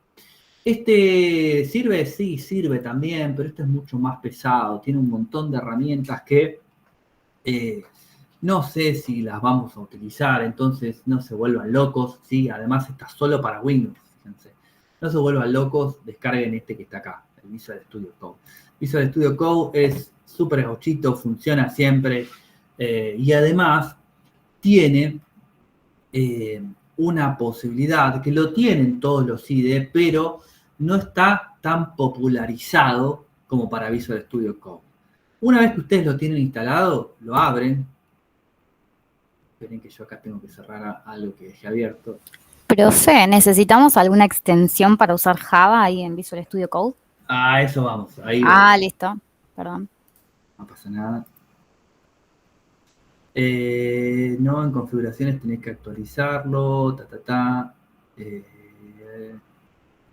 ¿Este sirve? Sí, sirve también, pero este es mucho más pesado. Tiene un montón de herramientas que no sé si las vamos a utilizar, entonces no se vuelvan locos, ¿sí? Además está solo para Windows, fíjense. No se vuelvan locos, descarguen este que está acá, el Visual Studio Code. Visual Studio Code es súper gauchito, funciona siempre y además tiene una posibilidad que lo tienen todos los IDE, pero no está tan popularizado como para Visual Studio Code. Una vez que ustedes lo tienen instalado, lo abren. Esperen que yo acá tengo que cerrar algo que dejé abierto. Profe, ¿necesitamos alguna extensión para usar Java ahí en Visual Studio Code? Ah, eso vamos. Ahí listo. Perdón. no pasa nada. No, en configuraciones tenés que actualizarlo.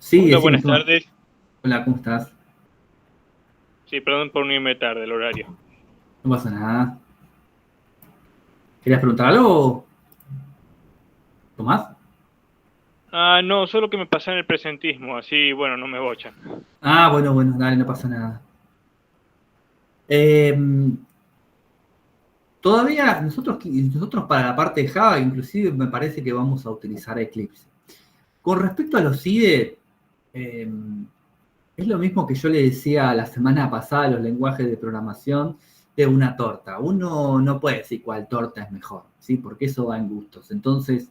Sí, Hola, decime, buenas Tomás. tardes. Hola, ¿cómo estás? Sí, perdón por unirme tarde, el horario. No pasa nada. ¿Querías preguntar algo, Tomás? No, solo que me pasé en el presentismo, así, bueno, no me bochan. Ah, bueno, dale, no pasa nada. Todavía nosotros para la parte de Java, inclusive me parece que vamos a utilizar Eclipse. Con respecto a los IDE, eh, es lo mismo que yo le decía la semana pasada a los lenguajes de programación de una torta. Uno no puede decir cuál torta es mejor, ¿sí? Porque eso va en gustos. Entonces,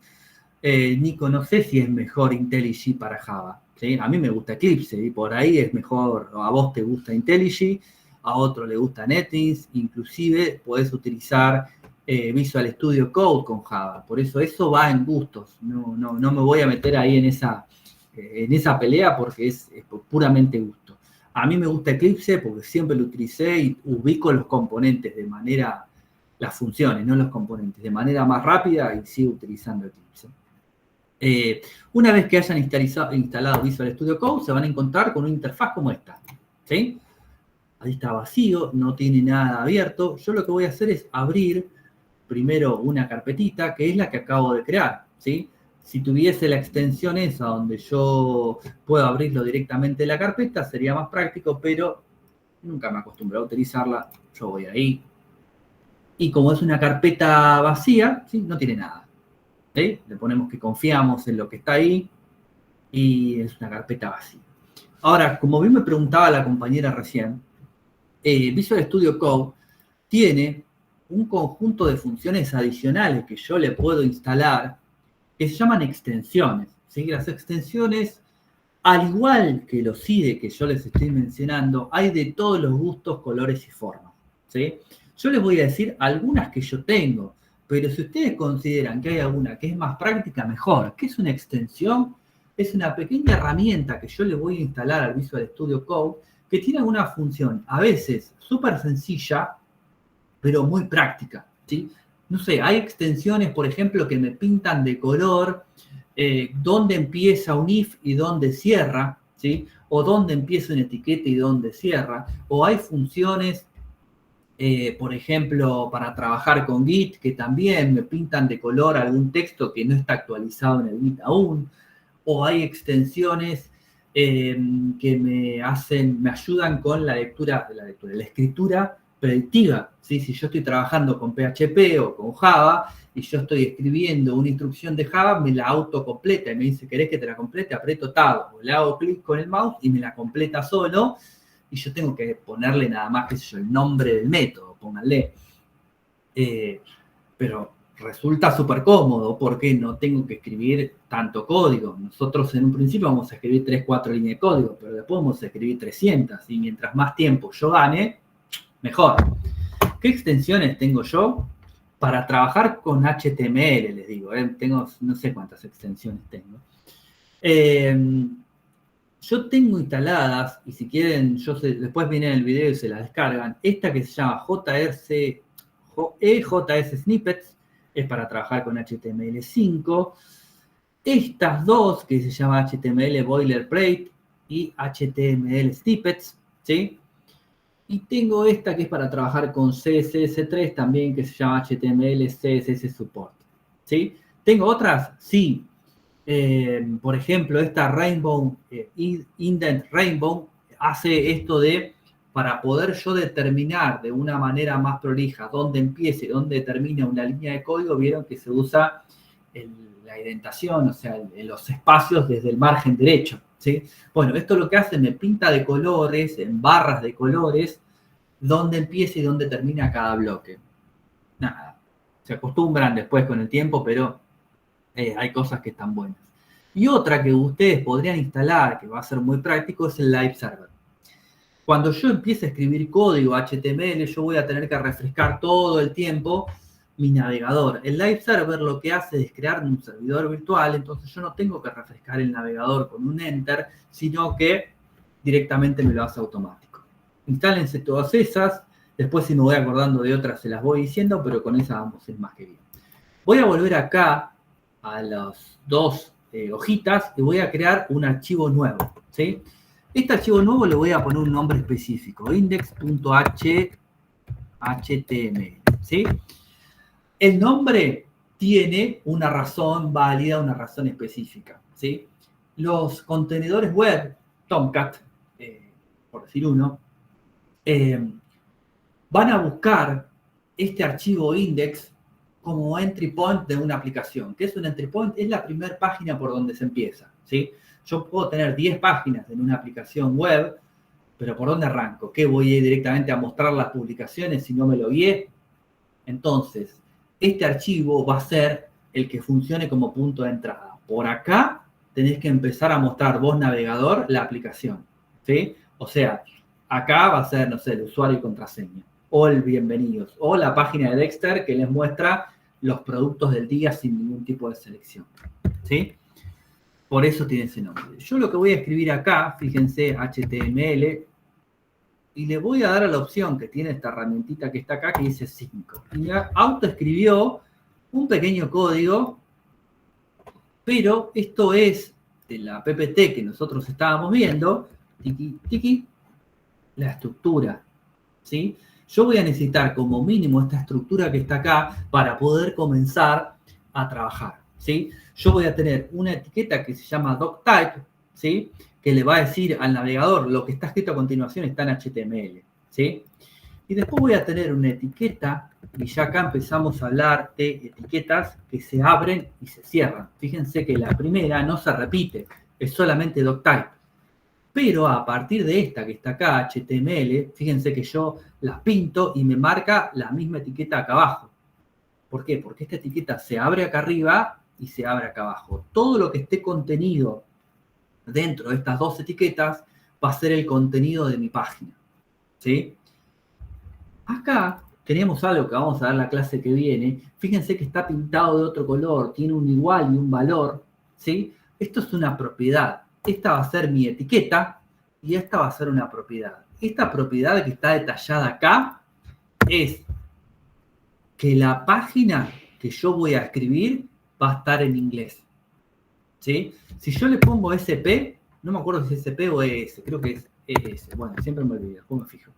Nico, no sé si es mejor IntelliJ para Java, ¿sí? A mí me gusta Eclipse y por ahí es mejor, a vos te gusta IntelliJ, a otro le gusta NetBeans, inclusive podés utilizar Visual Studio Code con Java. Por eso va en gustos. No me voy a meter ahí en esa pelea porque es puramente gusto. A mí me gusta Eclipse porque siempre lo utilicé y ubico los componentes de manera, las funciones, no los componentes, de manera más rápida y sigo utilizando Eclipse. Una vez que hayan instalado Visual Studio Code, se van a encontrar con una interfaz como esta, ¿sí? Ahí está vacío, no tiene nada abierto. Yo lo que voy a hacer es abrir primero una carpetita, que es la que acabo de crear, ¿sí? Si tuviese la extensión esa donde yo puedo abrirlo directamente de la carpeta, sería más práctico, pero nunca me acostumbré a utilizarla. Yo voy ahí. Y como es una carpeta vacía, ¿sí? No tiene nada. ¿Sí? Le ponemos que confiamos en lo que está ahí y es una carpeta vacía. Ahora, como bien me preguntaba la compañera recién, Visual Studio Code tiene un conjunto de funciones adicionales que yo le puedo instalar que se llaman extensiones. ¿Sí? Las extensiones, al igual que los IDE que yo les estoy mencionando, hay de todos los gustos, colores y formas. ¿Sí? Yo les voy a decir algunas que yo tengo, pero si ustedes consideran que hay alguna que es más práctica, mejor. ¿Qué es una extensión? Es una pequeña herramienta que yo le voy a instalar al Visual Studio Code que tiene una función a veces súper sencilla, pero muy práctica, ¿sí? No sé, hay extensiones, por ejemplo, que me pintan de color dónde empieza un if y dónde cierra, ¿sí? O dónde empieza una etiqueta y dónde cierra. O hay funciones, por ejemplo, para trabajar con Git, que también me pintan de color algún texto que no está actualizado en el Git aún. O hay extensiones que me ayudan con la escritura predictiva, ¿sí? Si yo estoy trabajando con PHP o con Java y yo estoy escribiendo una instrucción de Java, me la autocompleta y me dice, ¿querés que te la complete? Aprieto Tab o le hago clic con el mouse y me la completa solo y yo tengo que ponerle nada más, qué sé yo, el nombre del método, pónganle. Pero resulta súper cómodo porque no tengo que escribir tanto código. Nosotros en un principio vamos a escribir 3, 4 líneas de código, pero después vamos a escribir 300 y mientras más tiempo yo gane, mejor. ¿Qué extensiones tengo yo? Para trabajar con HTML, les digo, tengo no sé cuántas extensiones tengo. Yo tengo instaladas, y si quieren, después vienen el video y se las descargan, esta que se llama EJS Snippets, es para trabajar con HTML5. Estas dos, que se llama HTML Boilerplate y HTML Snippets, ¿sí? Y tengo esta que es para trabajar con CSS3 también, que se llama HTML CSS Support, ¿sí? ¿Tengo otras? Sí. Por ejemplo, esta Rainbow, Indent Rainbow, hace esto para poder yo determinar de una manera más prolija dónde empiece, dónde termina una línea de código, vieron que se usa la indentación, o sea, los espacios desde el margen derecho, ¿sí? Bueno, esto lo que hace, me pinta de colores, en barras de colores, dónde empieza y dónde termina cada bloque. Nada, se acostumbran después con el tiempo, pero hay cosas que están buenas. Y otra que ustedes podrían instalar, que va a ser muy práctico, es el Live Server. Cuando yo empiece a escribir código HTML, yo voy a tener que refrescar todo el tiempo mi navegador. El Live Server lo que hace es crear un servidor virtual, entonces yo no tengo que refrescar el navegador con un Enter, sino que directamente me lo hace automático. Instálense todas esas, después si me voy acordando de otras se las voy diciendo, pero con esas vamos a ir más que bien. Voy a volver acá a los dos hojitas y voy a crear un archivo nuevo, ¿sí? Este archivo nuevo le voy a poner un nombre específico, index.html, ¿sí? El nombre tiene una razón válida, una razón específica, ¿sí? Los contenedores web, Tomcat, por decir uno, van a buscar este archivo index como entry point de una aplicación. ¿Qué es un entry point? Es la primera página por donde se empieza, ¿sí? Yo puedo tener 10 páginas en una aplicación web, pero ¿por dónde arranco? ¿Qué voy a ir directamente a mostrar las publicaciones si no me lo guié? Entonces, este archivo va a ser el que funcione como punto de entrada. Por acá tenés que empezar a mostrar vos, navegador, la aplicación, ¿sí? O sea, acá va a ser, no sé, el usuario y contraseña, o el bienvenidos, o la página de Dexter que les muestra los productos del día sin ningún tipo de selección, ¿sí? Por eso tiene ese nombre. Yo lo que voy a escribir acá, fíjense, HTML, y le voy a dar a la opción que tiene esta herramientita que está acá, que dice 5. Y autoescribió un pequeño código, pero esto es de la PPT que nosotros estábamos viendo, tiki, tiki, la estructura, ¿sí? Yo voy a necesitar como mínimo esta estructura que está acá para poder comenzar a trabajar, ¿sí? Yo voy a tener una etiqueta que se llama doctype, ¿sí? Que le va a decir al navegador lo que está escrito a continuación está en HTML, ¿sí? Y después voy a tener una etiqueta, y ya acá empezamos a hablar de etiquetas que se abren y se cierran. Fíjense que la primera no se repite, es solamente doctype. Pero a partir de esta que está acá, HTML, fíjense que yo la pinto y me marca la misma etiqueta acá abajo. ¿Por qué? Porque esta etiqueta se abre acá arriba y se abre acá abajo. Todo lo que esté contenido dentro de estas dos etiquetas va a ser el contenido de mi página, ¿sí? Acá tenemos algo que vamos a ver la clase que viene. Fíjense que está pintado de otro color, tiene un igual y un valor, ¿sí? Esto es una propiedad. Esta va a ser mi etiqueta y esta va a ser una propiedad. Esta propiedad que está detallada acá es que la página que yo voy a escribir va a estar en inglés, ¿sí? Si yo le pongo SP, no me acuerdo si es SP o ES, creo que es ES, bueno, siempre me olvido, después me fijo.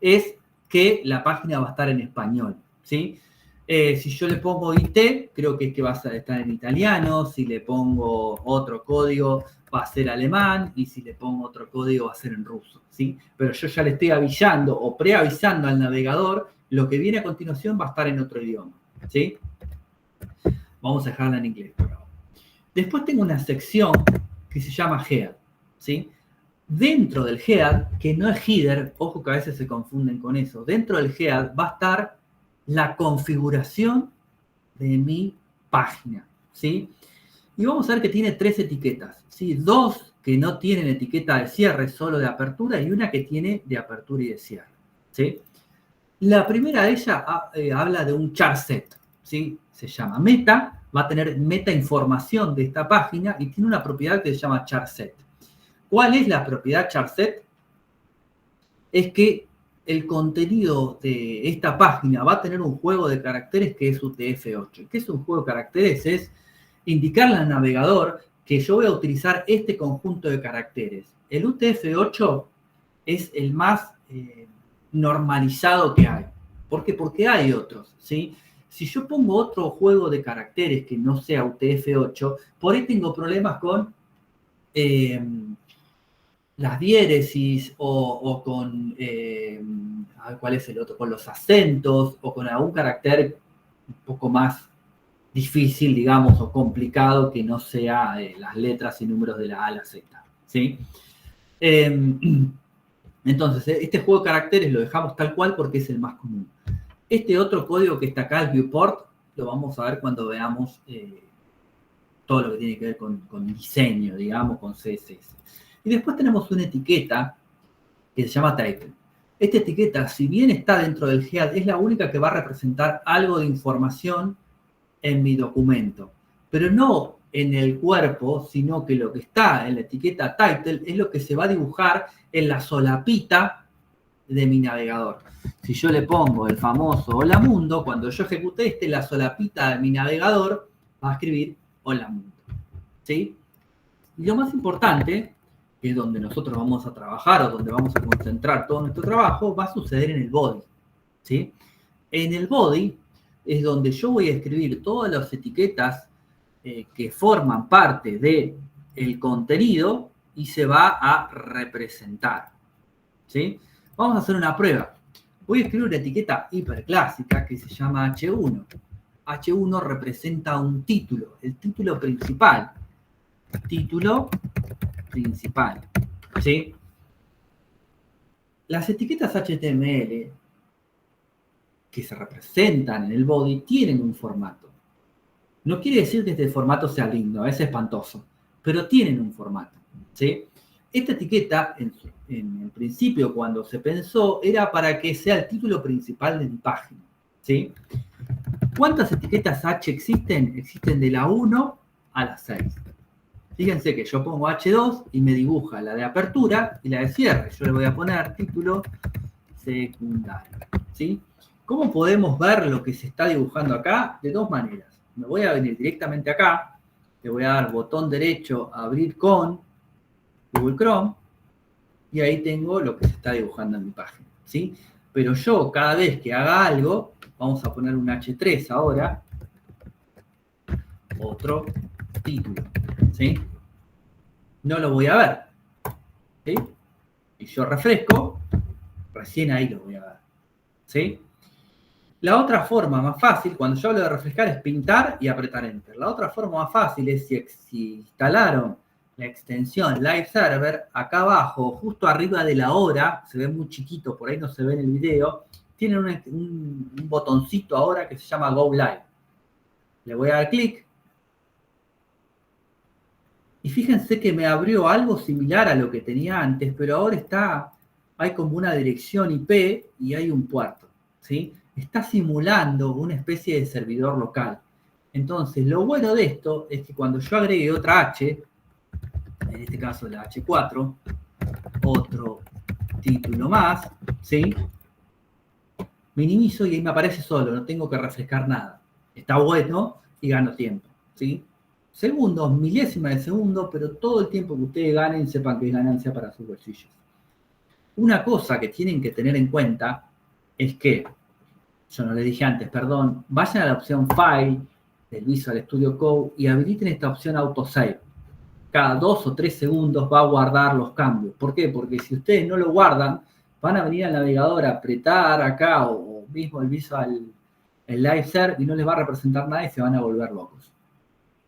Es que la página va a estar en español, ¿sí? Si yo le pongo IT, creo que es que va a estar en italiano. Si le pongo otro código, va a ser alemán. Y si le pongo otro código, va a ser en ruso, ¿sí? Pero yo ya le estoy avisando o preavisando al navegador, lo que viene a continuación va a estar en otro idioma, ¿sí? Vamos a dejarla en inglés por ahora. Después tengo una sección que se llama head, ¿sí? Dentro del head, que no es header, ojo que a veces se confunden con eso, dentro del head va a estar la configuración de mi página, ¿sí? Y vamos a ver que tiene 3 etiquetas, ¿sí? 2 que no tienen etiqueta de cierre, solo de apertura, y una que tiene de apertura y de cierre, ¿sí? La primera de ellas habla de un char set, ¿sí? Se llama meta, va a tener meta información de esta página y tiene una propiedad que se llama char set. ¿Cuál es la propiedad char set? Es que el contenido de esta página va a tener un juego de caracteres que es UTF-8. ¿Qué es un juego de caracteres? Es indicarle al navegador que yo voy a utilizar este conjunto de caracteres. El UTF-8 es el más normalizado que hay. ¿Por qué? Porque hay otros, ¿sí? Si yo pongo otro juego de caracteres que no sea UTF-8, por ahí tengo problemas con las diéresis o con, ¿cuál es el otro? Con los acentos o con algún carácter un poco más difícil, digamos, o complicado que no sea las letras y números de la A a la Z, ¿sí? Entonces, este juego de caracteres lo dejamos tal cual porque es el más común. Este otro código que está acá, el viewport, lo vamos a ver cuando veamos todo lo que tiene que ver con diseño, digamos, con CSS. Y después tenemos una etiqueta que se llama title. Esta etiqueta, si bien está dentro del head, es la única que va a representar algo de información en mi documento. Pero no en el cuerpo, sino que lo que está en la etiqueta title es lo que se va a dibujar en la solapita de mi navegador. Si yo le pongo el famoso Hola Mundo, cuando yo ejecute la solapita de mi navegador va a escribir Hola Mundo, ¿sí? Y lo más importante, que es donde nosotros vamos a trabajar o donde vamos a concentrar todo nuestro trabajo, va a suceder en el body, ¿sí? En el body es donde yo voy a escribir todas las etiquetas que forman parte del contenido y se va a representar, ¿sí? Vamos a hacer una prueba. Voy a escribir una etiqueta hiperclásica que se llama H1. H1 representa un título, el título principal. Título principal, ¿sí? Las etiquetas HTML que se representan en el body tienen un formato. No quiere decir que este formato sea lindo, es espantoso, pero tienen un formato, ¿sí? Esta etiqueta, en principio, cuando se pensó, era para que sea el título principal de mi página, ¿sí? ¿Cuántas etiquetas H existen? Existen de la 1 a la 6. Fíjense que yo pongo H2 y me dibuja la de apertura y la de cierre. Yo le voy a poner título secundario, ¿sí? ¿Cómo podemos ver lo que se está dibujando acá? De dos maneras. Me voy a venir directamente acá, le voy a dar botón derecho, abrir con Google Chrome, y ahí tengo lo que se está dibujando en mi página, ¿sí? Pero yo, cada vez que haga algo, vamos a poner un H3 ahora, otro título, ¿sí? No lo voy a ver, ¿sí? Y yo refresco, recién ahí lo voy a ver, ¿sí? La otra forma más fácil, cuando yo hablo de refrescar, es pintar y apretar Enter. La otra forma más fácil es si instalaron la extensión Live Server, acá abajo, justo arriba de la hora, se ve muy chiquito, por ahí no se ve en el video, tienen un botoncito ahora que se llama Go Live. Le voy a dar clic. Y fíjense que me abrió algo similar a lo que tenía antes, pero ahora hay como una dirección IP y hay un puerto, ¿sí? Está simulando una especie de servidor local. Entonces, lo bueno de esto es que cuando yo agregue otra H, en este caso la H4, otro título más, ¿sí? Minimizo y ahí me aparece solo, no tengo que refrescar nada. Está bueno y gano tiempo, ¿sí? Segundos, milésimas de segundo, pero todo el tiempo que ustedes ganen, sepan que es ganancia para sus bolsillos. Una cosa que tienen que tener en cuenta es que, yo no les dije antes, perdón, vayan a la opción File del Visual Studio Code y habiliten esta opción Autosave. Cada 2 o 3 segundos va a guardar los cambios. ¿Por qué? Porque si ustedes no lo guardan, van a venir al navegador a apretar acá o mismo el Live Server y no les va a representar nada y se van a volver locos.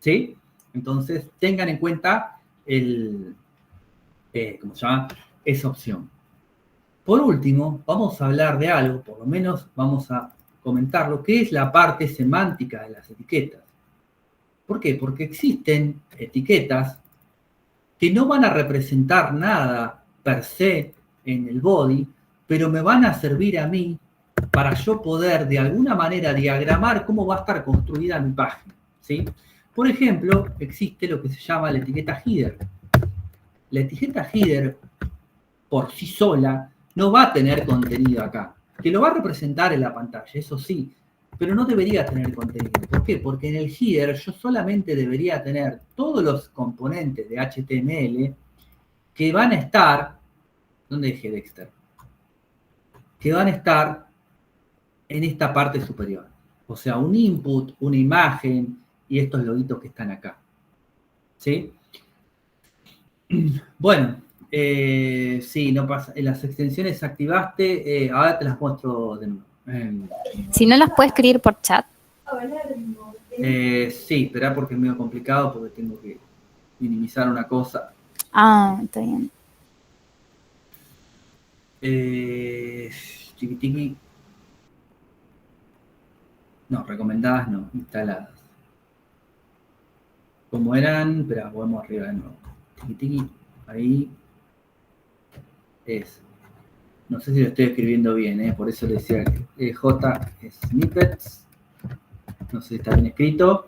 ¿Sí? Entonces, tengan en cuenta ¿cómo se llama? Esa opción. Por último, vamos a hablar de algo, por lo menos vamos a comentar lo que es la parte semántica de las etiquetas. ¿Por qué? Porque existen etiquetas que no van a representar nada per se en el body, pero me van a servir a mí para yo poder de alguna manera diagramar cómo va a estar construida mi página, ¿sí? Por ejemplo, existe lo que se llama la etiqueta header. La etiqueta header por sí sola no va a tener contenido acá, que lo va a representar en la pantalla, eso sí, pero no debería tener contenido. ¿Por qué? Porque en el header yo solamente debería tener todos los componentes de HTML que van a estar, ¿dónde dejé Dexter? Que van a estar en esta parte superior. O sea, un input, una imagen y estos loguitos que están acá. ¿Sí? Bueno, sí, no pasa. Las extensiones activaste, ahora te las muestro de nuevo. Si no las puedes escribir por chat. Sí, espera porque es medio complicado porque tengo que minimizar una cosa. Ah, está bien. Chiquitiqui. No, recomendadas no, instaladas. Como eran, espera, volvemos arriba de nuevo. Chiquitiqui, ahí. Es. No sé si lo estoy escribiendo bien, por eso le decía que J snippets. No sé si está bien escrito.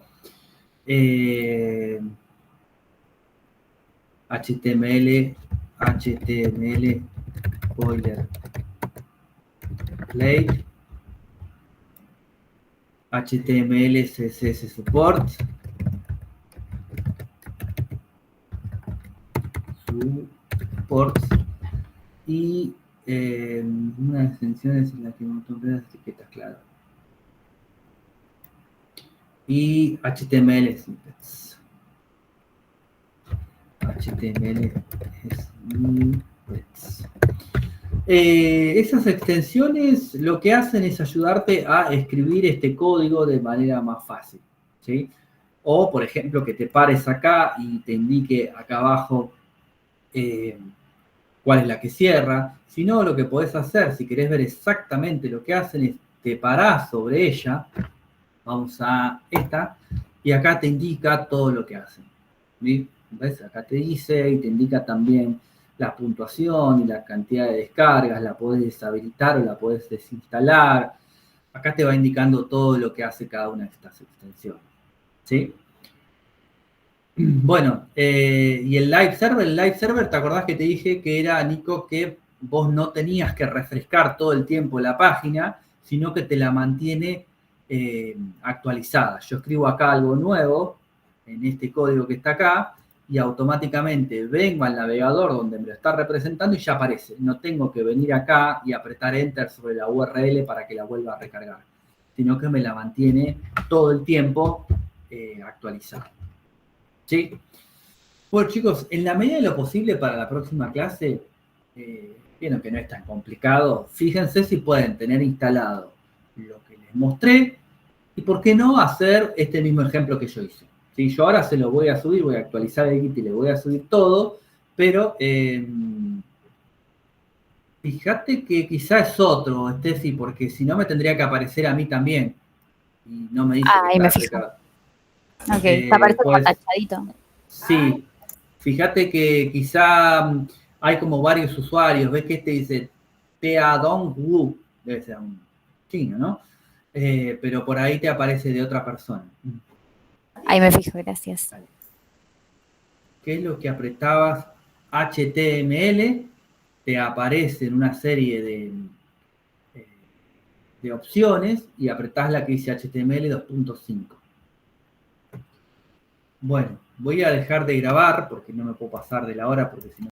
HTML, boilerplate, HTML, CSS support, extensiones en las que montan las etiquetas, claro. Y HTML snippets. HTML snippets. Esas extensiones lo que hacen es ayudarte a escribir este código de manera más fácil, ¿sí? O, por ejemplo, que te pares acá y te indique acá abajo cuál es la que cierra. Si no, lo que podés hacer, si querés ver exactamente lo que hacen, es te parás sobre ella, vamos a esta, y acá te indica todo lo que hacen. ¿Sí? ¿Ves? Acá te dice y te indica también la puntuación y la cantidad de descargas, la podés deshabilitar o la podés desinstalar. Acá te va indicando todo lo que hace cada una de estas extensiones. ¿Sí? Bueno, y el live server, ¿te acordás que te dije que era, Nico, que vos no tenías que refrescar todo el tiempo la página, sino que te la mantiene actualizada? Yo escribo acá algo nuevo, en este código que está acá, y automáticamente vengo al navegador donde me lo está representando y ya aparece. No tengo que venir acá y apretar Enter sobre la URL para que la vuelva a recargar, sino que me la mantiene todo el tiempo actualizada. ¿Sí? Bueno, chicos, en la medida de lo posible para la próxima clase, vieron que no es tan complicado, fíjense si pueden tener instalado lo que les mostré y por qué no hacer este mismo ejemplo que yo hice. ¿Sí? Yo ahora se lo voy a subir, voy a actualizar el Git y le voy a subir todo, pero fíjate que quizá es otro, Steffi, porque si no me tendría que aparecer a mí también. Y no me dice que Ahí me está fijo. aplicado. Ok, te aparece como pues, tachadito. Sí, fíjate que quizá hay como varios usuarios, ves que este dice Teadong Wu, debe ser un chino, ¿no? Pero por ahí te aparece de otra persona. Ahí me fijo, gracias. ¿Qué es lo que apretabas? HTML, te aparece en una serie de opciones y apretás la que dice HTML 2.5. Bueno, voy a dejar de grabar porque no me puedo pasar de la hora porque si no